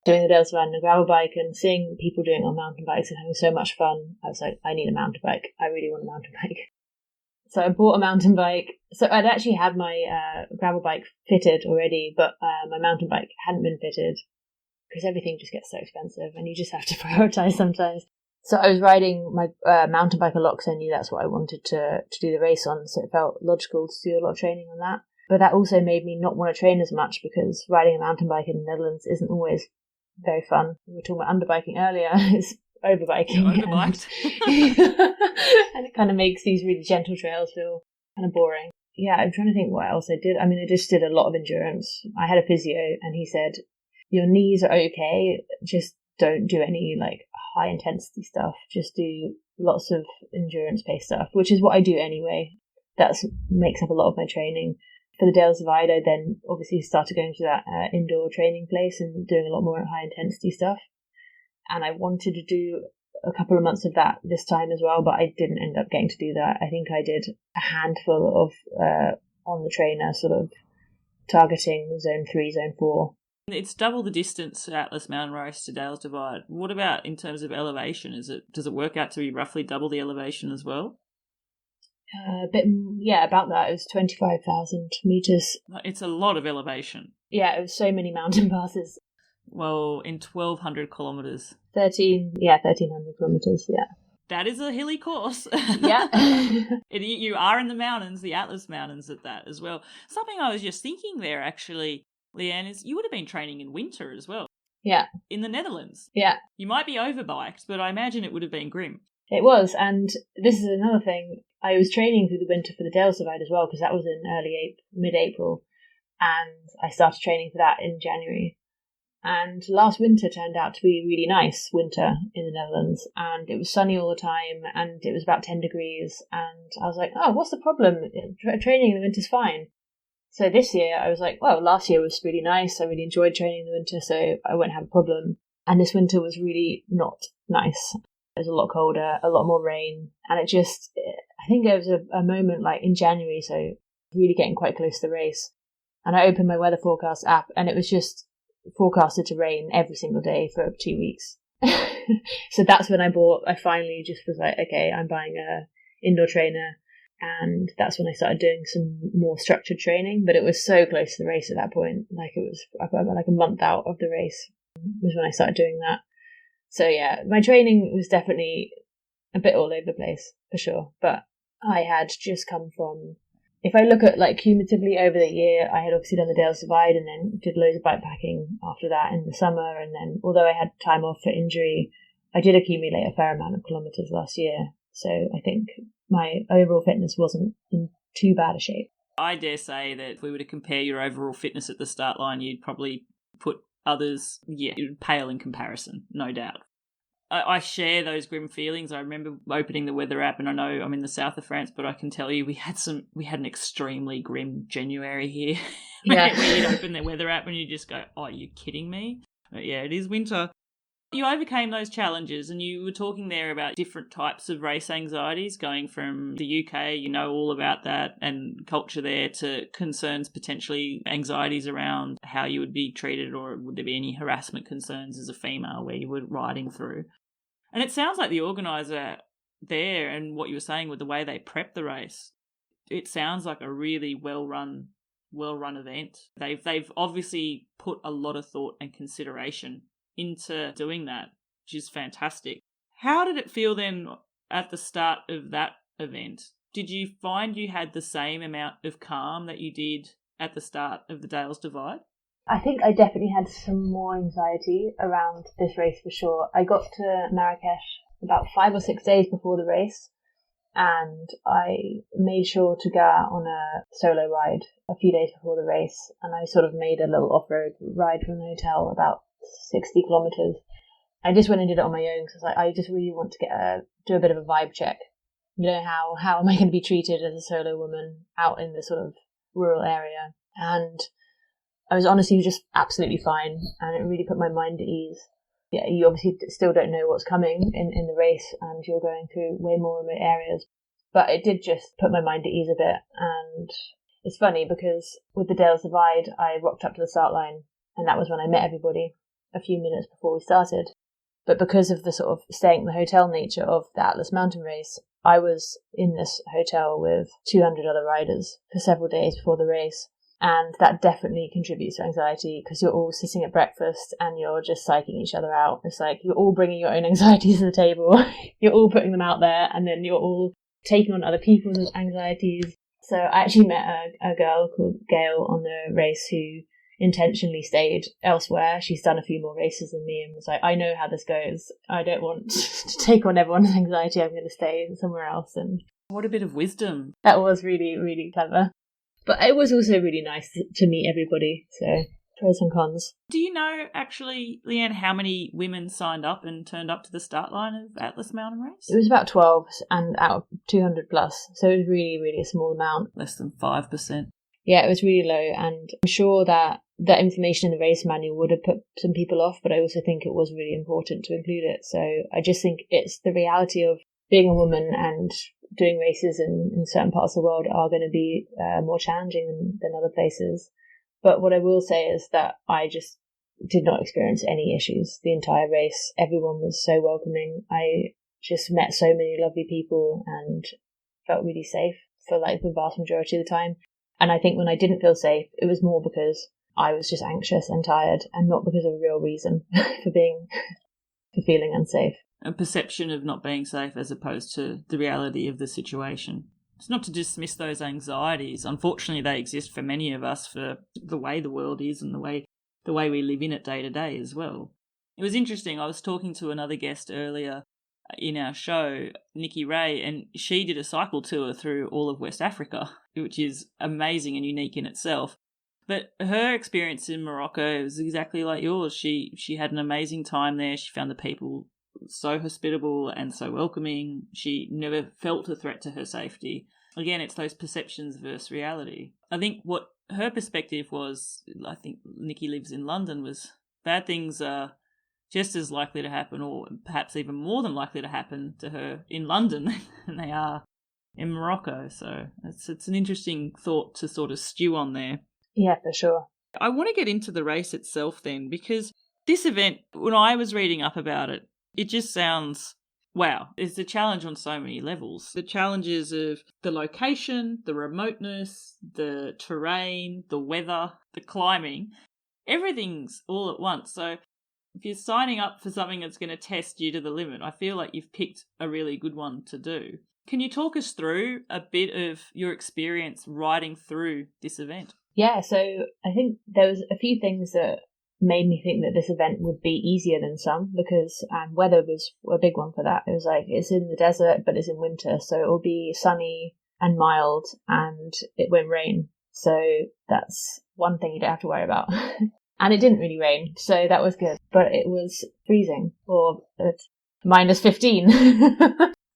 doing the Dales Divide on a gravel bike and seeing people doing it on mountain bikes and having so much fun. I was like, I need a mountain bike. I really want a mountain bike. So I bought a mountain bike. So I'd actually had my gravel bike fitted already, but my mountain bike hadn't been fitted because everything just gets so expensive and you just have to prioritize sometimes. So I was riding my mountain bike a lot because I knew that's what I wanted to do the race on. So it felt logical to do a lot of training on that. But that also made me not want to train as much because riding a mountain bike in the Netherlands isn't always very fun. We were talking about underbiking earlier. It's overbiking. You're overbiked. And it kind of makes these really gentle trails feel kind of boring. Yeah, I'm trying to think what else I did. I mean, I just did a lot of endurance. I had a physio and he said, your knees are okay, just don't do any high intensity stuff. Just do lots of endurance based stuff, which is what I do anyway. That makes up a lot of my training. For the Dales Divide, I then obviously started going to that indoor training place and doing a lot more high intensity stuff. And I wanted to do a couple of months of that this time as well, but I didn't end up getting to do that. I think I did a handful of on the trainer, sort of targeting zone 3, zone 4. It's double the distance Atlas Mountain Race to Dales Divide. What about in terms of elevation? Does it work out to be roughly double the elevation as well? About that. It was 25,000 meters. It's a lot of elevation. Yeah, it was so many mountain passes. Well, in 1,200 kilometres. 1,300 kilometres, yeah. That is a hilly course. Yeah. You are in the mountains, the Atlas Mountains at that as well. Something I was just thinking there, actually, Leanne, is you would have been training in winter as well. Yeah. In the Netherlands. Yeah. You might be overbiked, but I imagine it would have been grim. It was, and this is another thing. I was training through the winter for the Dales Divide as well, because that was in mid-April, and I started training for that in January. And last winter turned out to be a really nice winter in the Netherlands, and it was sunny all the time, and it was about 10 degrees, and I was like, oh, what's the problem? Training in the winter's fine. So this year, I was like, well, last year was really nice. I really enjoyed training in the winter, so I won't have a problem. And this winter was really not nice. It was a lot colder, a lot more rain, and I think there was a moment in January, so really getting quite close to the race, and I opened my weather forecast app, and it was just forecasted to rain every single day for 2 weeks. So that's when I finally just was like, okay, I'm buying a indoor trainer. And that's when I started doing some more structured training, but it was so close to the race at that point. Like it was like a month out of the race was when I started doing that. So yeah, my training was definitely a bit all over the place for sure. But I had just come from, if I look at like cumulatively over the year, I had obviously done the Dales Divide and then did loads of bikepacking after that in the summer. And then although I had time off for injury, I did accumulate a fair amount of kilometres last year. So I think my overall fitness wasn't in too bad a shape. I dare say that if we were to compare your overall fitness at the start line, you'd probably put others, it would pale in comparison, no doubt. I share those grim feelings. I remember opening the weather app, and I know I'm in the south of France, but I can tell you we had an extremely grim January here. Yeah. Where you'd open the weather app and you just go, "Oh, are you kidding me?" But yeah, it is winter. You overcame those challenges, and you were talking there about different types of race anxieties, going from the UK, you know all about that, and culture there, to concerns, potentially anxieties around how you would be treated, or would there be any harassment concerns as a female where you were riding through. And it sounds like the organiser there, and what you were saying with the way they prep the race, it sounds like a really well-run event. They've obviously put a lot of thought and consideration into doing that, which is fantastic. How did it feel then at the start of that event? Did you find you had the same amount of calm that you did at the start of the Dales Divide? I think I definitely had some more anxiety around this race for sure. I got to Marrakesh about 5 or 6 days before the race, and I made sure to go out on a solo ride a few days before the race, and I sort of made a little off-road ride from the hotel about 60 kilometres. I just went and did it on my own because I just really want to do a bit of a vibe check. You know, how am I going to be treated as a solo woman out in this sort of rural area? And I was honestly just absolutely fine, and it really put my mind at ease. Yeah, you obviously still don't know what's coming in the race, and you're going through way more remote areas, but it did just put my mind at ease a bit. And it's funny because with the Dales Divide, I rocked up to the start line, and that was when I met everybody a few minutes before we started. But because of the sort of staying at the hotel nature of the Atlas Mountain Race, I was in this hotel with 200 other riders for several days before the race. And that definitely contributes to anxiety because you're all sitting at breakfast and you're just psyching each other out. It's like you're all bringing your own anxieties to the table. You're all putting them out there, and then you're all taking on other people's anxieties. So I actually met a girl called Gail on the race who intentionally stayed elsewhere. She's done a few more races than me and was like, I know how this goes. I don't want to take on everyone's anxiety. I'm going to stay somewhere else. And what a bit of wisdom. That was really, really clever. But it was also really nice to meet everybody. So pros and cons. Do you know, actually, Leanne, how many women signed up and turned up to the start line of Atlas Mountain Race? It was about 12 and out of 200 plus. So it was really, really a small amount. Less than 5%. Yeah, it was really low. And I'm sure that information in the race manual would have put some people off, but I also think it was really important to include it. So I just think it's the reality of being a woman and doing races in certain parts of the world are going to be more challenging than other places. But what I will say is that I just did not experience any issues the entire race. Everyone was so welcoming. I just met so many lovely people and felt really safe for like the vast majority of the time. And I think when I didn't feel safe, it was more because I was just anxious and tired, and not because of a real reason for feeling unsafe. A perception of not being safe as opposed to the reality of the situation. It's not to dismiss those anxieties. Unfortunately, they exist for many of us for the way the world is and the way we live in it day to day as well. It was interesting. I was talking to another guest earlier in our show, Nikki Ray, and she did a cycle tour through all of West Africa, which is amazing and unique in itself. But her experience in Morocco was exactly like yours. She had an amazing time there. She found the people so hospitable and so welcoming. She never felt a threat to her safety. Again, it's those perceptions versus reality. I think what her perspective was, I think Nikki lives in London, was bad things are just as likely to happen, or perhaps even more than likely to happen to her in London than they are in Morocco. So it's an interesting thought to sort of stew on there. Yeah, for sure. I want to get into the race itself then, because this event, when I was reading up about it, it just sounds Wow, it's a challenge on so many levels. The challenges of the location, the remoteness, the terrain, the weather, the climbing, everything's all at once. So if you're signing up for something that's going to test you to the limit, I feel like you've picked a really good one to do. Can you talk us through a bit of your experience riding through this event? Yeah, so I think there was a few things that made me think that this event would be easier than some, because weather was a big one for that. It was like, it's in the desert, but it's in winter, so it will be sunny and mild, and it won't rain. So that's one thing you don't have to worry about. And it didn't really rain, so that was good. But it was freezing, or minus 15.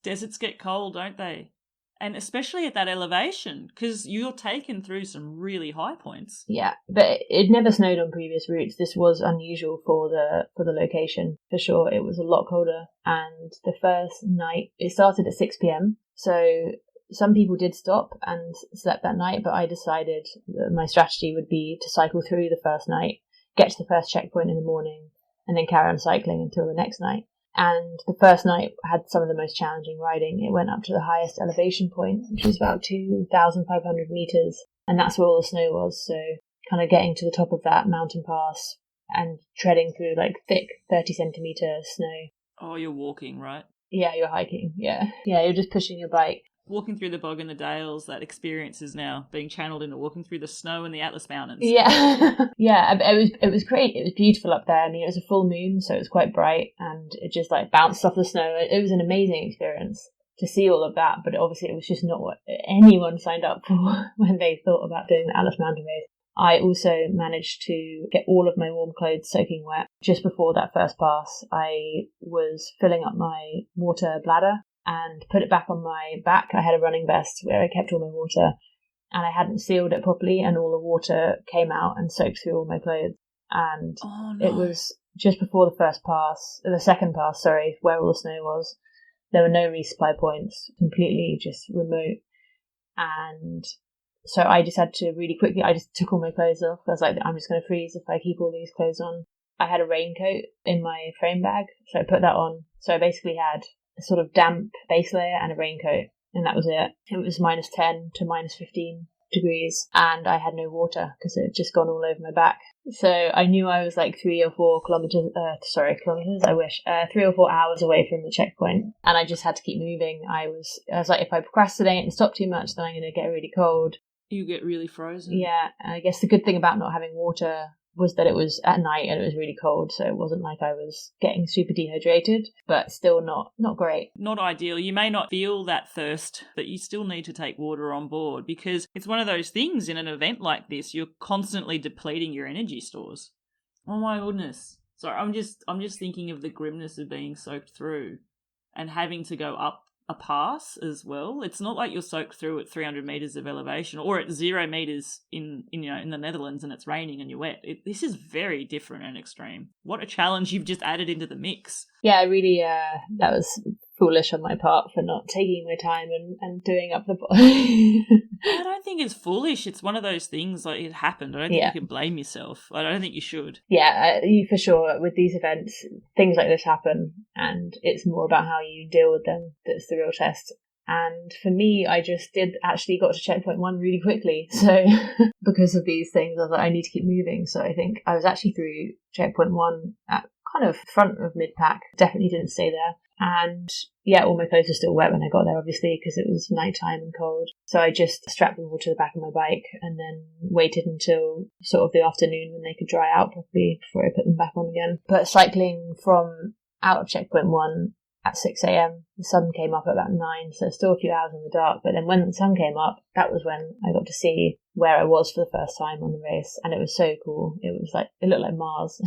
Deserts get cold, don't they? And especially at that elevation, because you're taken through some really high points. Yeah, but it never snowed on previous routes. This was unusual for the location, for sure. It was a lot colder. And the first night, it started at 6 p.m. So some people did stop and slept that night, but I decided that my strategy would be to cycle through the first night, get to the first checkpoint in the morning, and then carry on cycling until the next night. And the first night had some of the most challenging riding. It went up to the highest elevation point, which was about 2,500 meters. And that's where all the snow was. So kind of getting to the top of that mountain pass and treading through like thick 30 centimeter snow. Oh, you're walking, right? Yeah, you're hiking. Yeah, you're just pushing your bike. Walking through the bog and the dales, that experience is now being channeled into walking through the snow and the Atlas Mountains. Yeah. Yeah, it was great. It was beautiful up there. I mean, it was a full moon, so it was quite bright, and it just like bounced off the snow. It was an amazing experience to see all of that, but obviously it was just not what anyone signed up for when they thought about doing the Atlas Mountain Race. I also managed to get all of my warm clothes soaking wet. Just before that first pass, I was filling up my water bladder and put it back on my back. I had a running vest where I kept all my water, and I hadn't sealed it properly, and all the water came out and soaked through all my clothes. And It was just before the second pass, where all the snow was. There were no resupply points, completely just remote. And so I just had to really quickly, I just took all my clothes off. I was like, I'm just going to freeze if I keep all these clothes on. I had a raincoat in my frame bag, so I put that on. So I basically had a sort of damp base layer and a raincoat, and that was it. It was minus 10 to minus 15 degrees, and I had no water because it had just gone all over my back. So I knew I was like 3 or 4 kilometers, I wish, 3 or 4 hours away from the checkpoint, and I just had to keep moving. I was like, if I procrastinate and stop too much, then I'm going to get really cold. You get really frozen. Yeah, and I guess the good thing about not having water was that it was at night and it was really cold, so it wasn't like I was getting super dehydrated, but still not great. Not ideal. You may not feel that thirst, but you still need to take water on board, because it's one of those things in an event like this, you're constantly depleting your energy stores. Oh my goodness. Sorry, I'm just thinking of the grimness of being soaked through and having to go up a pass as well. It's not like you're soaked through at 300 meters of elevation or at 0 meters in the Netherlands and it's raining and you're wet. This is very different and extreme. What a challenge you've just added into the mix. Yeah, really, that was foolish on my part for not taking my time and doing up the I don't think it's foolish. It's one of those things, like, it happened. I don't think you can blame yourself. I don't think you should. Yeah, for sure. With these events, things like this happen, and it's more about how you deal with them that's the real test. And for me, I just got to checkpoint 1 really quickly. So because of these things, I was like, I need to keep moving. So I think I was actually through checkpoint 1 at kind of front of mid-pack. Definitely didn't stay there. And yeah, all my clothes were still wet when I got there, obviously, because it was nighttime and cold. So I just strapped them all to the back of my bike and then waited until sort of the afternoon when they could dry out properly before I put them back on again. But cycling from out of checkpoint 1 at 6 a.m, the sun came up at about 9, so still a few hours in the dark. But then when the sun came up, that was when I got to see where I was for the first time on the race, and it was so cool. It was like, it looked like Mars.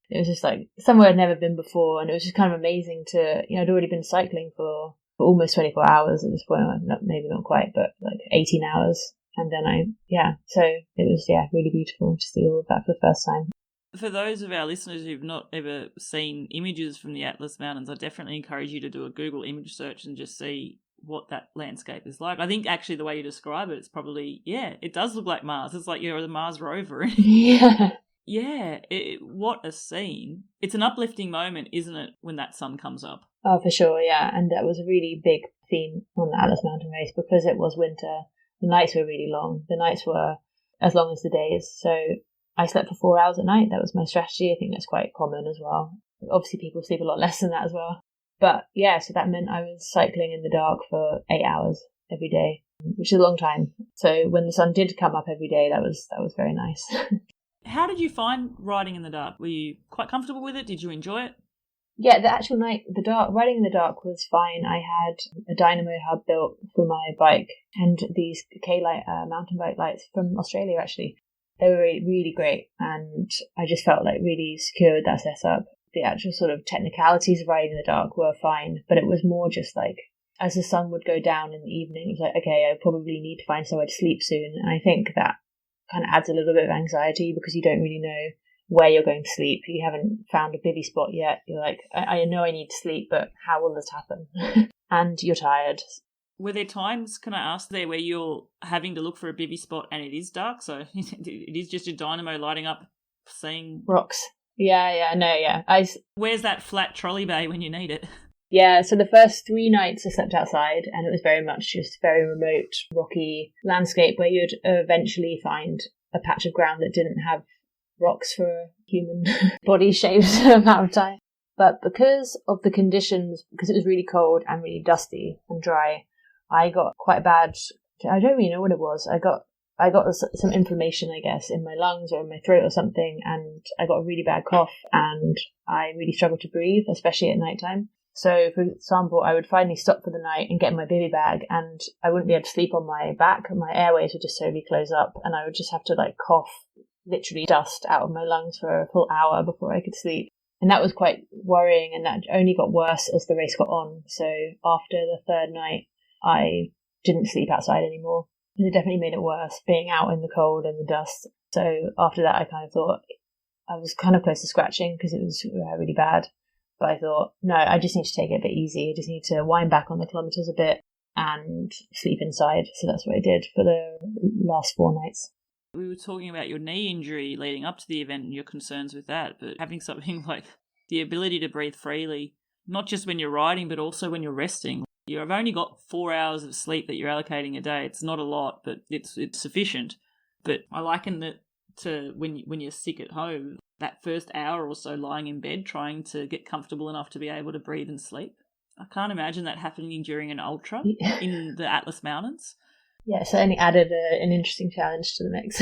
It was just like somewhere I'd never been before, and it was just kind of amazing to, I'd already been cycling for almost 24 hours at this point, maybe not quite, but like 18 hours. And then so it was, really beautiful to see all of that for the first time. For those of our listeners who've not ever seen images from the Atlas Mountains, I definitely encourage you to do a Google image search and just see what that landscape is like. I think actually the way you describe it, it's probably, it does look like Mars. It's like you're the Mars rover. Yeah. Yeah, what a scene. It's an uplifting moment, isn't it, when that sun comes up? Oh, for sure, yeah. And that was a really big theme on the Atlas Mountain Race because it was winter. The nights were really long. The nights were as long as the days. So I slept for 4 hours at night. That was my strategy. I think that's quite common as well. Obviously, people sleep a lot less than that as well. But yeah, so that meant I was cycling in the dark for 8 hours every day, which is a long time. So when the sun did come up every day, that was very nice. How did you find riding in the dark? Were you quite comfortable with it? Did you enjoy it? Yeah, the actual night, riding in the dark was fine. I had a dynamo hub built for my bike and these K-Light mountain bike lights from Australia, actually. They were really, really great, and I just felt like really secure with that setup. The actual sort of technicalities of riding in the dark were fine, but it was more just like, as the sun would go down in the evening, it was like, okay, I probably need to find somewhere to sleep soon. And I think that kind of adds a little bit of anxiety because you don't really know where you're going to sleep. You haven't found a bivvy spot yet. You're like, I know I need to sleep, but how will this happen? And you're tired. Were there times, can I ask there, where you're having to look for a bivvy spot and it is dark? So it is just a dynamo lighting up, seeing rocks. Yeah. Where's that flat trolley bay when you need it? Yeah, so the first 3 nights I slept outside, and it was very much just very remote, rocky landscape where you'd eventually find a patch of ground that didn't have rocks for a human body-shaped amount of time. But because of the conditions, because it was really cold and really dusty and dry, I got quite bad, I don't really know what it was. I got some inflammation, I guess, in my lungs or in my throat or something, and I got a really bad cough, and I really struggled to breathe, especially at nighttime. So, for example, I would finally stop for the night and get in my bivvy bag, and I wouldn't be able to sleep on my back. My airways would just slowly close up, and I would just have to cough literally dust out of my lungs for a full hour before I could sleep. And that was quite worrying, and that only got worse as the race got on. So after the 3rd night, I didn't sleep outside anymore. It definitely made it worse, being out in the cold and the dust. So after that, I kind of thought I was kind of close to scratching because it was really bad. But I thought, no, I just need to take it a bit easy. I just need to wind back on the kilometres a bit and sleep inside. So that's what I did for the last 4 nights. We were talking about your knee injury leading up to the event and your concerns with that, but having something like the ability to breathe freely, not just when you're riding, but also when you're resting. You've only got 4 hours of sleep that you're allocating a day. It's not a lot, but it's sufficient. But I liken it to when you're sick at home, that first hour or so lying in bed trying to get comfortable enough to be able to breathe and sleep. I can't imagine that happening during an ultra in the Atlas Mountains. Yeah, it certainly added an interesting challenge to the mix.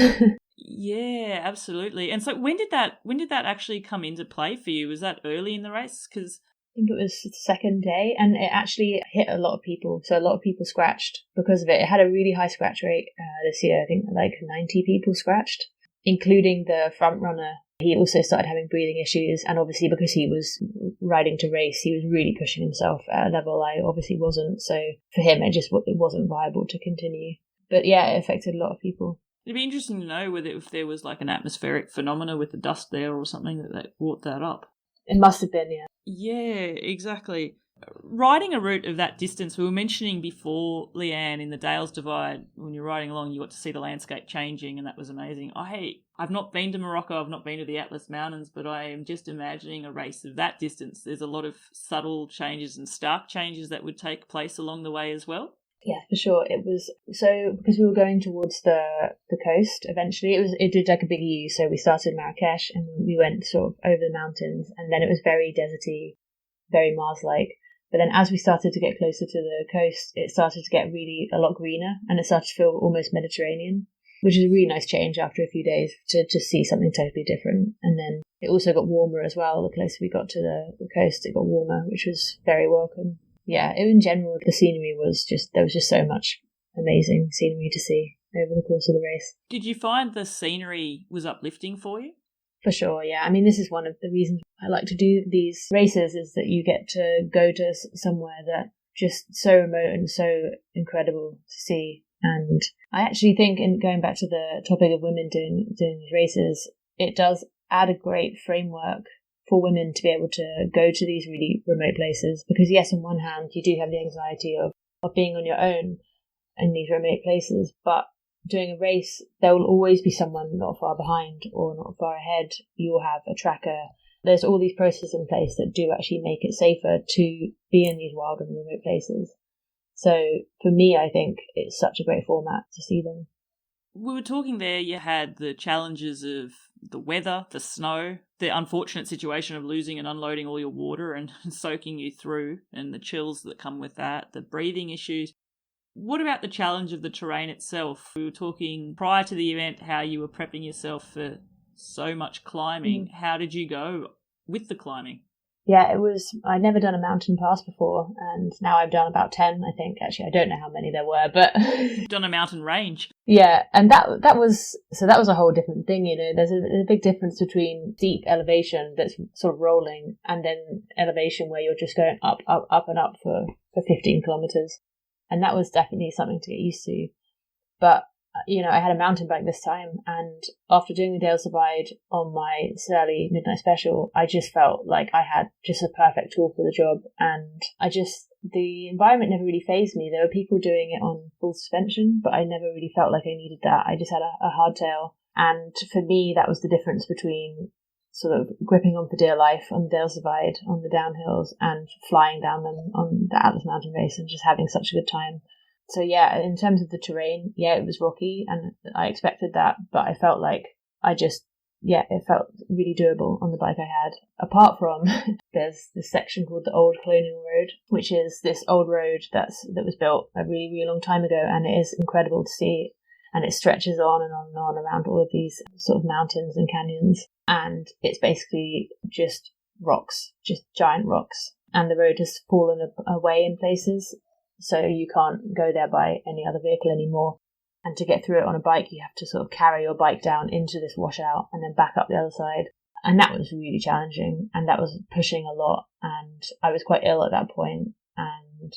Yeah, absolutely. And so when did that actually come into play for you? Was that early in the race? Because I think it was the 2nd day, and it actually hit a lot of people. So a lot of people scratched because of it. It had a really high scratch rate this year. I think 90 people scratched, including the front runner. He also started having breathing issues, and obviously because he was riding to race, he was really pushing himself at a level I obviously wasn't. So for him, it wasn't viable to continue. But yeah, it affected a lot of people. It'd be interesting to know if there was an atmospheric phenomena with the dust there or something that brought that up. It must have been, yeah. Yeah, exactly. Riding a route of that distance, we were mentioning before, Leanne, in the Dales Divide, when you're riding along, you got to see the landscape changing, and that was amazing. I've not been to Morocco, I've not been to the Atlas Mountains, but I am just imagining a race of that distance. There's a lot of subtle changes and stark changes that would take place along the way as well. Yeah, for sure. It was so because we were going towards the coast. Eventually, it did a big U. So we started in Marrakesh and we went sort of over the mountains, and then it was very deserty, very Mars-like. But then as we started to get closer to the coast, it started to get really a lot greener, and it started to feel almost Mediterranean, which is a really nice change after a few days to just see something totally different. And then it also got warmer as well. The closer we got to the coast, it got warmer, which was very welcome. Yeah, in general, the scenery there was just so much amazing scenery to see over the course of the race. Did you find the scenery was uplifting for you? For sure, yeah. I mean, this is one of the reasons I like to do these races, is that you get to go to somewhere that just so remote and so incredible to see. And I actually think, in going back to the topic of women doing these races, it does add a great framework for women to be able to go to these really remote places. Because yes, on one hand, you do have the anxiety of being on your own in these remote places, but doing a race, there will always be someone not far behind or not far ahead. You'll have a tracker. There's all these processes in place that do actually make it safer to be in these wild and remote places. So for me, I think it's such a great format to see them. We were talking there, you had the challenges of the weather, the snow, the unfortunate situation of losing and unloading all your water and soaking you through, and the chills that come with that, the breathing issues. What about the challenge of the terrain itself? We were talking prior to the event how you were prepping yourself for so much climbing. How did you go with the climbing? Yeah, I'd never done a mountain pass before, and now I've done about 10, I think. Actually, I don't know how many there were, but... You've done a mountain range. Yeah, and that was a whole different thing, you know. There's a big difference between deep elevation that's sort of rolling and then elevation where you're just going up, up, up and up for 15 kilometers. And that was definitely something to get used to. But, you know, I had a mountain bike this time, and after doing the Dales Divide on my Surly Midnight Special, I just felt like I had just a perfect tool for the job. And the environment never really fazed me. There were people doing it on full suspension, but I never really felt like I needed that. I just had a hardtail. And for me, that was the difference between sort of gripping on for dear life on the Dales Divide on the downhills and flying down them on the Atlas Mountain Race and just having such a good time. So yeah, in terms of the terrain, yeah, it was rocky and I expected that, but I felt like it felt really doable on the bike I had. Apart from, there's this section called the Old Colonial Road, which is this old road that was built a really, really long time ago, and it is incredible to see. And it stretches on and on and on around all of these sort of mountains and canyons. And it's basically just rocks, just giant rocks. And the road has fallen away in places, so you can't go there by any other vehicle anymore. And to get through it on a bike, you have to sort of carry your bike down into this washout and then back up the other side. And that was really challenging, and that was pushing a lot. And I was quite ill at that point, and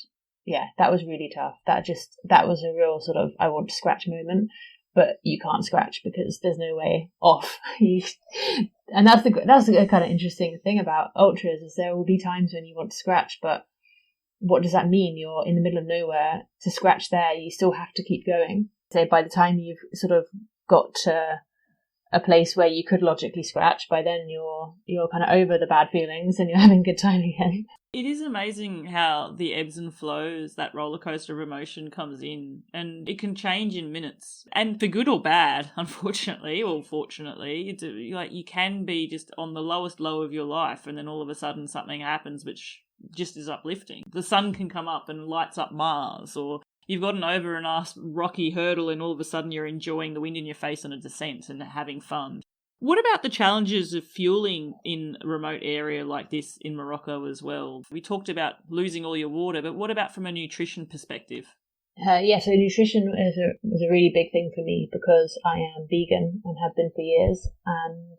yeah, that was really tough. That was a real sort of I want to scratch moment, but you can't scratch because there's no way off. And that's the kind of interesting thing about ultras is there will be times when you want to scratch, but what does that mean? You're in the middle of nowhere. To scratch there, you still have to keep going. So by the time you've sort of got to a place where you could logically scratch, by then you're kind of over the bad feelings and you're having a good time again. It is amazing how the ebbs and flows, that roller coaster of emotion comes in, and it can change in minutes. And for good or bad, unfortunately, or fortunately, it's like you can be just on the lowest low of your life, and then all of a sudden something happens which just is uplifting. The sun can come up and lights up Mars, or you've got an over and ass rocky hurdle and all of a sudden you're enjoying the wind in your face on a descent and having fun. What about the challenges of fueling in a remote area like this in Morocco as well? We talked about losing all your water, but what about from a nutrition perspective? So nutrition was a really big thing for me because I am vegan and have been for years, and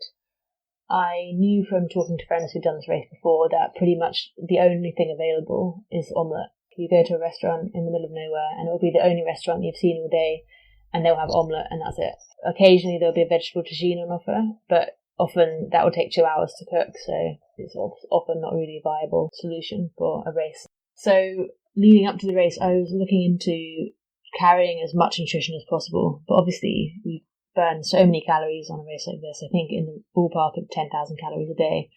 I knew from talking to friends who'd done this race before that pretty much the only thing available is omelette. You go to a restaurant in the middle of nowhere and it'll be the only restaurant you've seen all day, and they'll have omelette and that's it. Occasionally there'll be a vegetable tagine on offer, but often that will take 2 hours to cook, so it's often not really a viable solution for a race. So leading up to the race, I was looking into carrying as much nutrition as possible, but obviously you burn so many calories on a race like this. I think in the ballpark of 10,000 calories a day.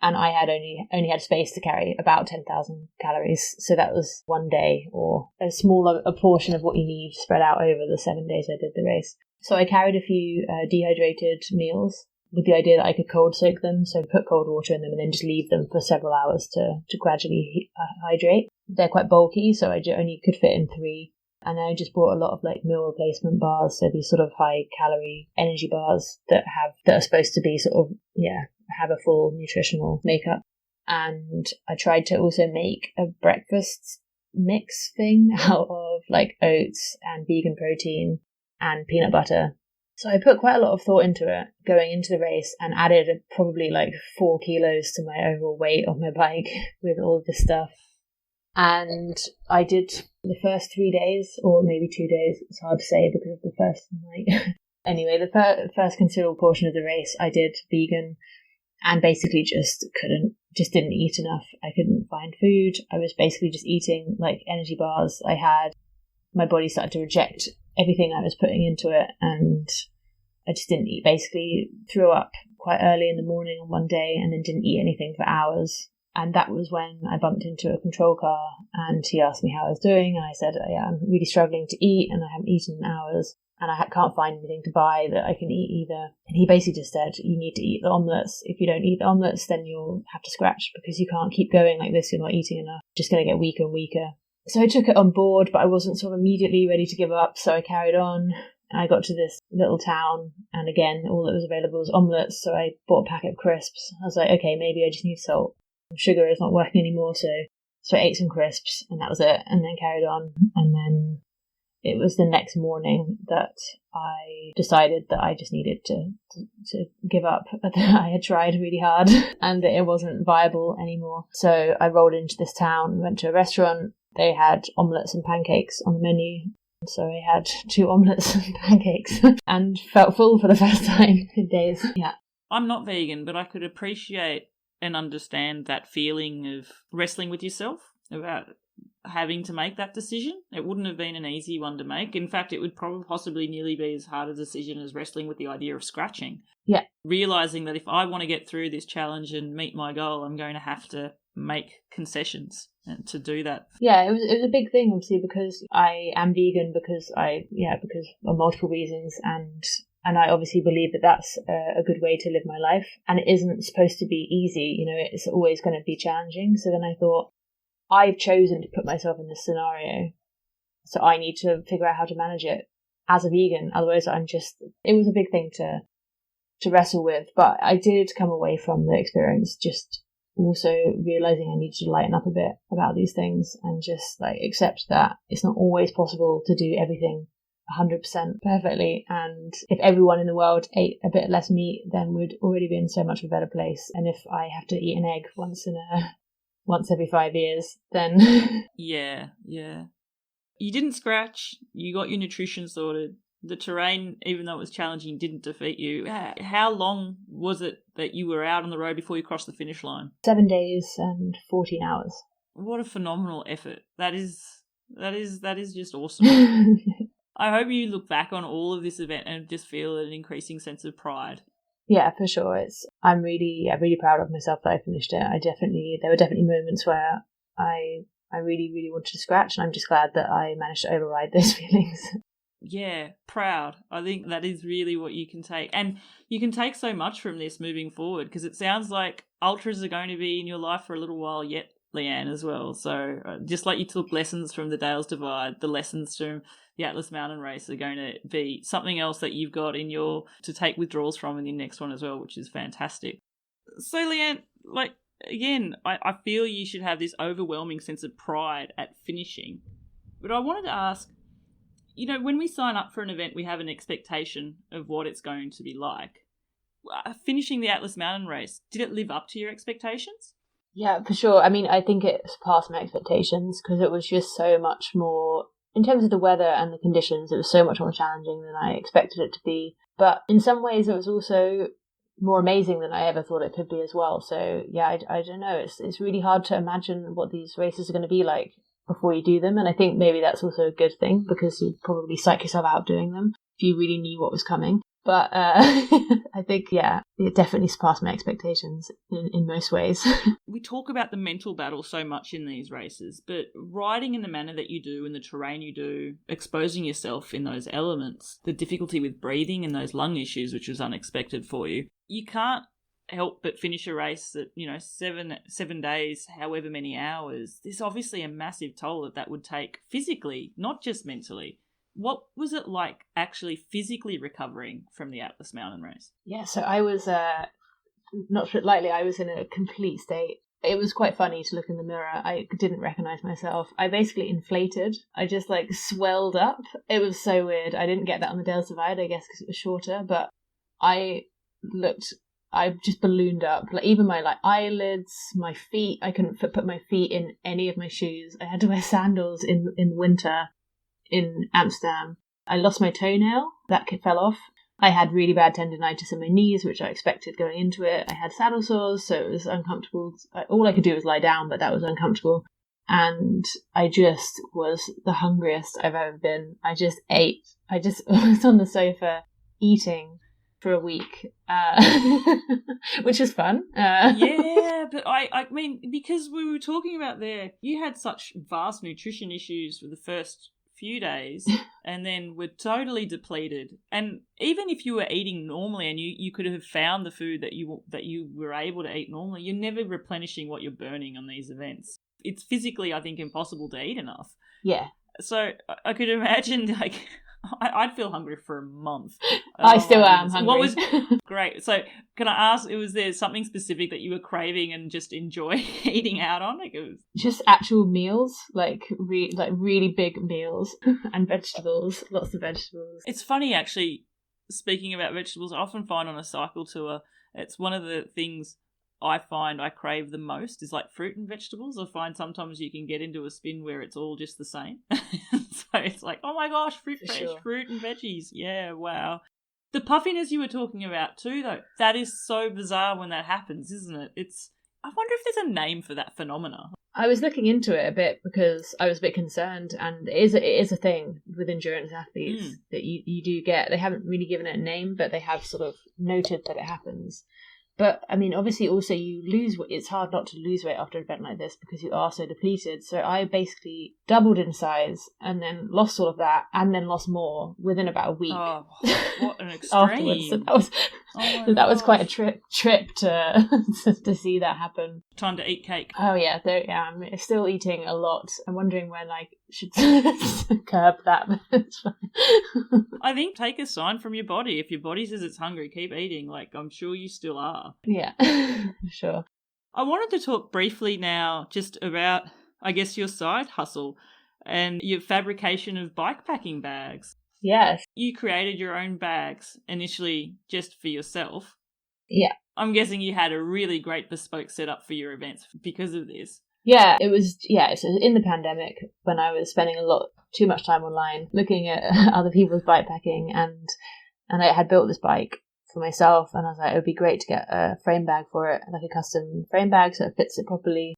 And I had only had space to carry about 10,000 calories. So that was one day, or a smaller portion of what you need spread out over the 7 days I did the race. So I carried a few dehydrated meals with the idea that I could cold soak them. So put cold water in them and then just leave them for several hours to gradually hydrate. They're quite bulky, so I only could fit in 3. And then I just bought a lot of like meal replacement bars, so these sort of high calorie energy bars that are supposed to be sort of, have a full nutritional makeup. And I tried to also make a breakfast mix thing out of like oats and vegan protein and peanut butter. So I put quite a lot of thought into it going into the race and added probably like 4 kilos to my overall weight on my bike with all of this stuff. And I did the first 3 days, or maybe 2 days, it's hard to say because of the first night. Anyway, the first considerable portion of the race I did vegan and basically just didn't eat enough. I couldn't find food. I was basically just eating like energy bars. I had my body started to reject everything I was putting into it, and I just didn't eat. Basically threw up quite early in the morning on one day and then didn't eat anything for hours. And that was when I bumped into a control car, and he asked me how I was doing, and I said, yeah, I'm really struggling to eat and I haven't eaten in hours, and I can't find anything to buy that I can eat either. And he basically just said, you need to eat the omelettes. If you don't eat the omelettes, then you'll have to scratch, because you can't keep going like this. You're not eating enough. You're just going to get weaker and weaker. So I took it on board, but I wasn't sort of immediately ready to give up, so I carried on. I got to this little town, and again, all that was available was omelettes, so I bought a packet of crisps. I was like, okay, maybe I just need salt. Sugar is not working anymore, so I ate some crisps, and that was it, and then carried on. And then it was the next morning that I decided that I just needed to give up. I had tried really hard, and that it wasn't viable anymore. So I rolled into this town, went to a restaurant. They had omelettes and pancakes on the menu. So I had 2 omelettes and pancakes and felt full for the first time in days. Yeah. I'm not vegan, but I could appreciate and understand that feeling of wrestling with yourself about having to make that decision. It wouldn't have been an easy one to make. In fact, it would probably possibly nearly be as hard a decision as wrestling with the idea of scratching. Yeah. Realising that if I want to get through this challenge and meet my goal, I'm going to have to make concessions and to do that. Yeah, it was a big thing, obviously, because I am vegan, because of multiple reasons, and I obviously believe that that's a good way to live my life, and it isn't supposed to be easy. You know, it's always going to be challenging. So then I thought, I've chosen to put myself in this scenario, so I need to figure out how to manage it as a vegan. Otherwise, it was a big thing to wrestle with. But I did come away from the experience just also realizing I needed to lighten up a bit about these things, and just like accept that it's not always possible to do everything 100% perfectly. And if everyone in the world ate a bit less meat, then we'd already be in so much of a better place. And if I have to eat an egg once every 5 years, then yeah. You didn't scratch. You got your nutrition sorted. The terrain, even though it was challenging, didn't defeat you. How long was it that you were out on the road before you crossed the finish line? 7 days and 14 hours. What a phenomenal effort. That is just awesome. I hope you look back on all of this event and just feel an increasing sense of pride. Yeah, for sure. I'm really proud of myself that I finished it. There were definitely moments where I really, really wanted to scratch, and I'm just glad that I managed to override those feelings. Yeah, proud. I think that is really what you can take. And you can take so much from this moving forward, because it sounds like ultras are going to be in your life for a little while yet, Leanne, as well. So just like you took lessons from the Dales Divide, the lessons from the Atlas Mountain Race are going to be something else that you've got to take withdrawals from in the next one as well, which is fantastic. So Leanne, again, I feel you should have this overwhelming sense of pride at finishing. But I wanted to ask, when we sign up for an event, we have an expectation of what it's going to be like. Finishing the Atlas Mountain Race, did it live up to your expectations? Yeah, for sure. I mean, I think it surpassed my expectations, because it was just so much more, in terms of the weather and the conditions, it was so much more challenging than I expected it to be. But in some ways, it was also more amazing than I ever thought it could be as well. So yeah, I don't know. It's really hard to imagine what these races are going to be like before you do them. And I think maybe that's also a good thing, because you'd probably psych yourself out doing them if you really knew what was coming. But I think, yeah, it definitely surpassed my expectations in most ways. We talk about the mental battle so much in these races, but riding in the manner that you do, in the terrain you do, exposing yourself in those elements, the difficulty with breathing and those lung issues, which was unexpected for you, you can't help but finish a race at 7 days, however many hours. There's obviously a massive toll that would take physically, not just mentally. What was it like actually physically recovering from the Atlas Mountain Race? Yeah, so I was, not to put it lightly, I was in a complete state. It was quite funny to look in the mirror. I didn't recognise myself. I basically inflated. I just swelled up. It was so weird. I didn't get that on the Dales Divide, I guess, because it was shorter, but I just ballooned up. Even my eyelids, my feet, I couldn't put my feet in any of my shoes. I had to wear sandals in winter in Amsterdam. I lost my toenail. That fell off. I had really bad tendinitis in my knees, which I expected going into it. I had saddle sores, so it was uncomfortable. All I could do was lie down, but that was uncomfortable. and I just was the hungriest I've ever been. I just ate. I just was on the sofa eating for a week, which was fun. Yeah, but I mean, because we were talking about there, you had such vast nutrition issues for the first few days and then were totally depleted. And even if you were eating normally and you could have found the food that you were able to eat normally, you're never replenishing what you're burning on these events. It's physically, I think, impossible to eat enough. Yeah. So I could imagine, like, I'd feel hungry for a month. I still am hungry. What was great? So can I ask, was there something specific that you were craving and just enjoy eating out on? Like, it was just actual meals, like really big meals and vegetables, lots of vegetables. It's funny, actually, speaking about vegetables, I often find on a cycle tour, it's one of the things I find I crave the most is like fruit and vegetables. I find sometimes you can get into a spin where it's all just the same. So it's like, oh my gosh, fruit and veggies. Yeah, wow. The puffiness you were talking about too, though, that is so bizarre when that happens, isn't it? I wonder if there's a name for that phenomena. I was looking into it a bit because I was a bit concerned, and it is a thing with endurance athletes that you do get. They haven't really given it a name, but they have sort of noted that it happens. But, I mean, obviously also you lose weight. It's hard not to lose weight after an event like this because you are so depleted. So I basically doubled in size and then lost all of that and then lost more within about a week. Oh, what an extreme. Afterwards. So that was quite a trip to see that happen. Time to eat cake. Oh, yeah. I'm still eating a lot. I'm wondering when I should curb that. I think take a sign from your body. If your body says it's hungry, keep eating. Like, I'm sure you still are. Yeah, sure. I wanted to talk briefly now just about, I guess, your side hustle and your fabrication of bikepacking bags. Yes. You created your own bags initially just for yourself. Yeah. I'm guessing you had a really great bespoke setup for your events because of this. Yeah, it was in the pandemic when I was spending too much time online looking at other people's bikepacking, and I had built this bike for myself, and I was like, it would be great to get a frame bag for it, like a custom frame bag so it fits it properly.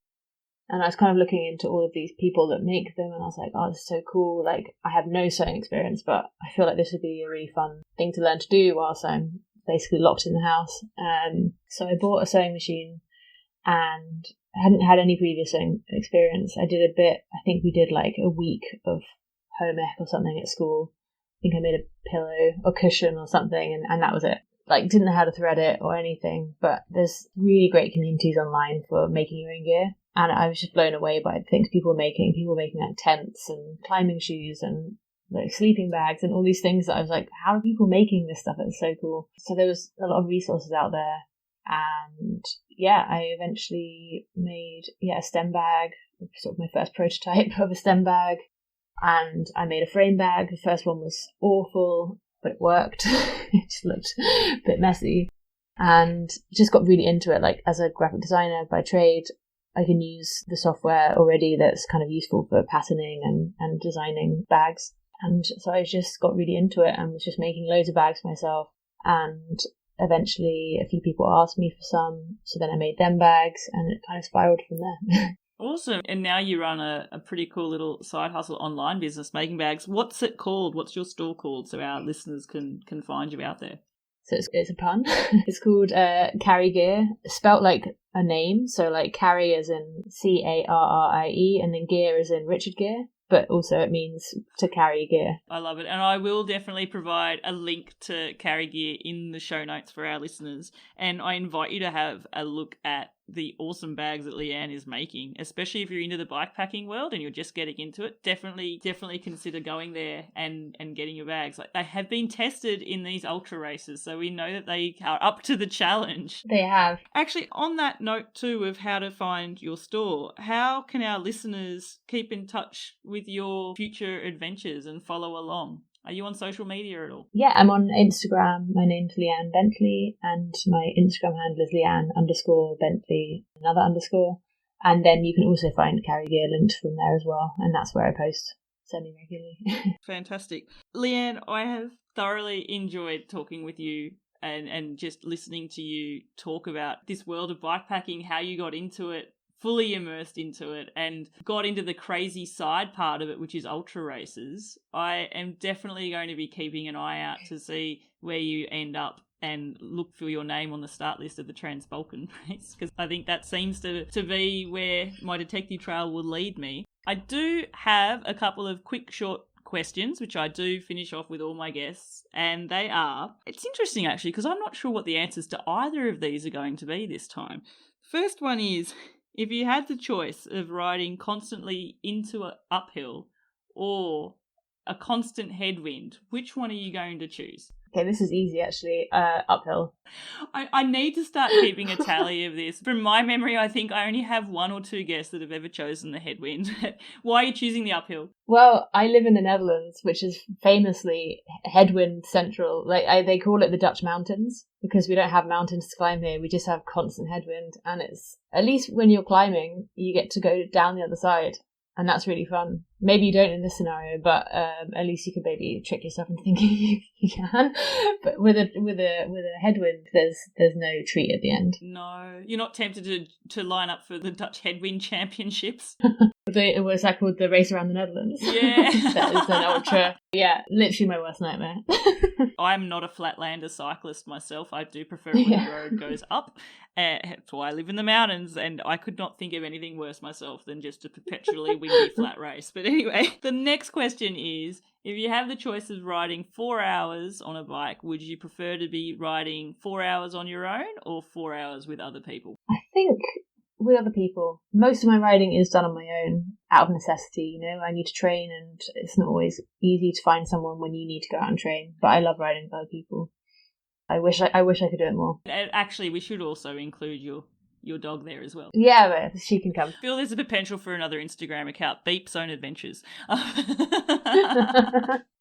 And I was kind of looking into all of these people that make them, and I was like, oh, this is so cool. Like, I have no sewing experience, but I feel like this would be a really fun thing to learn to do whilst I'm basically locked in the house. So I bought a sewing machine, and I hadn't had any previous sewing experience. I did a bit, I think we did like a week of home ec or something at school. I think I made a pillow or cushion or something, and that was it. Like, didn't know how to thread it or anything, but there's really great communities online for making your own gear. And I was just blown away by the things people were making. People were making like tents and climbing shoes and like sleeping bags and all these things that I was like, how are people making this stuff? It's so cool. So there was a lot of resources out there. And yeah, I eventually made a stem bag, sort of my first prototype of a stem bag. And I made a frame bag. The first one was awful, but it worked. It just looked a bit messy. And just got really into it. Like, as a graphic designer by trade, I can use the software already that's kind of useful for patterning and designing bags. And so I just got really into it and was just making loads of bags myself. And eventually a few people asked me for some, so then I made them bags, and it kind of spiraled from there. Awesome. And now you run a pretty cool little side hustle online business making bags. What's it called? What's your store called so our listeners can find you out there? So it's a pun. It's called Carrie Gear, spelt like a name. So like Carrie as in Carrie, and then Gear as in Richard Gere. But also it means to carry gear. I love it. And I will definitely provide a link to Carry Gear in the show notes for our listeners. And I invite you to have a look at the awesome bags that Leanne is making, especially if you're into the bikepacking world and you're just getting into it. Definitely consider going there and getting your bags. Like, they have been tested in these ultra races, so we know that they are up to the challenge. They have. Actually, on that note too of how to find your store, how can our listeners keep in touch with your future adventures and follow along? Are you on social media at all? Yeah, I'm on Instagram. My name's Leanne Bentley, and my Instagram handle is Leanne_Bentley, another underscore. And then you can also find Carry Gear linked from there as well, and that's where I post semi-regularly. Fantastic. Leanne, I have thoroughly enjoyed talking with you and just listening to you talk about this world of bikepacking, how you got into it fully immersed into it and got into the crazy side part of it, which is ultra races, I am definitely going to be keeping an eye out to see where you end up and look for your name on the start list of the Trans-Balkan race, because I think that seems to be where my detective trail will lead me. I do have a couple of quick, short questions, which I do finish off with all my guests, and they are, it's interesting actually, because I'm not sure what the answers to either of these are going to be this time. First one is, if you had the choice of riding constantly into an uphill or a constant headwind, which one are you going to choose? Okay, this is easy actually. Uphill. I need to start keeping a tally of this. From my memory, I think I only have one or two guests that have ever chosen the headwind. Why are you choosing the uphill? Well, I live in the Netherlands, which is famously headwind central. They call it the Dutch mountains because we don't have mountains to climb here. We just have constant headwind, and it's, at least when you're climbing, you get to go down the other side. And that's really fun. Maybe you don't in this scenario, but at least you could maybe trick yourself into thinking you can. But with a headwind, there's no treat at the end. No, you're not tempted to line up for the Dutch Headwind Championships. Was that called the race around the Netherlands? Yeah, that is an ultra. Yeah, literally my worst nightmare. I'm not a flatlander cyclist myself. I do prefer it when the road goes up. That's why I live in the mountains, and I could not think of anything worse myself than just a perpetually windy flat race. But anyway, the next question is, if you have the choice of riding 4 hours on a bike, would you prefer to be riding 4 hours on your own or 4 hours with other people? I think with other people. Most of my riding is done on my own, out of necessity, you know. I need to train, and it's not always easy to find someone when you need to go out and train. But I love riding with other people. I wish I could do it more. Actually, we should also include your dog there as well. Yeah, but she can come. I feel there's a potential for another Instagram account, Beep's Own Adventures.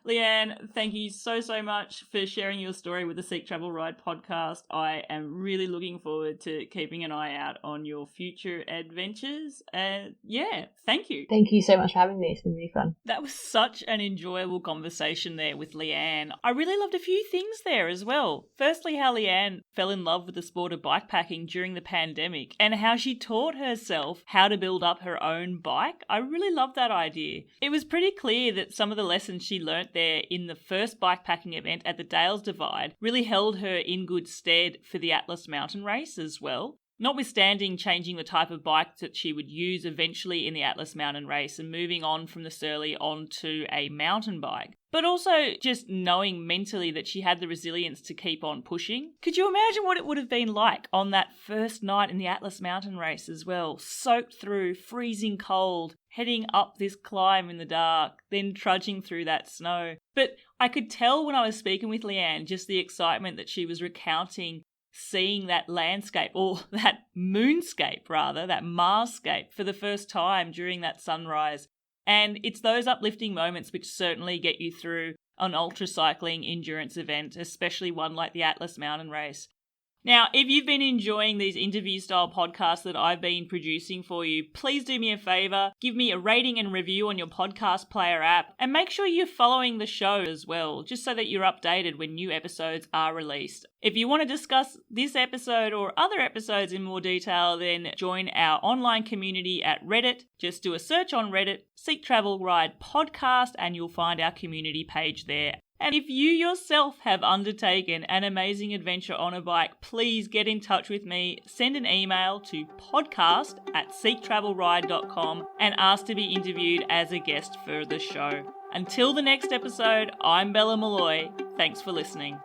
Leanne, thank you so much for sharing your story with the Seek Travel Ride podcast. I am really looking forward to keeping an eye out on your future adventures. Yeah, thank you. Thank you so much for having me. It's been really fun. That was such an enjoyable conversation there with Leanne. I really loved a few things there as well. Firstly, how Leanne fell in love with the sport of bikepacking during the pandemic and how she taught herself how to build up her own bike. I really loved that idea. It was pretty clear that some of the lessons she learnt there in the first bikepacking event at the Dales Divide really held her in good stead for the Atlas Mountain Race as well. Notwithstanding changing the type of bike that she would use eventually in the Atlas Mountain Race and moving on from the Surly onto a mountain bike. But also just knowing mentally that she had the resilience to keep on pushing. Could you imagine what it would have been like on that first night in the Atlas Mountain Race as well? Soaked through, freezing cold, heading up this climb in the dark, then trudging through that snow. But I could tell when I was speaking with Leanne just the excitement that she was recounting seeing that landscape, or that moonscape rather, that Marsscape for the first time during that sunrise. And it's those uplifting moments which certainly get you through an ultra cycling endurance event, especially one like the Atlas Mountain Race. Now, if you've been enjoying these interview-style podcasts that I've been producing for you, please do me a favour, give me a rating and review on your podcast player app, and make sure you're following the show as well, just so that you're updated when new episodes are released. If you want to discuss this episode or other episodes in more detail, then join our online community at Reddit. Just do a search on Reddit, Seek Travel Ride Podcast, and you'll find our community page there. And if you yourself have undertaken an amazing adventure on a bike, please get in touch with me. Send an email to podcast@seektravelride.com and ask to be interviewed as a guest for the show. Until the next episode, I'm Bella Malloy. Thanks for listening.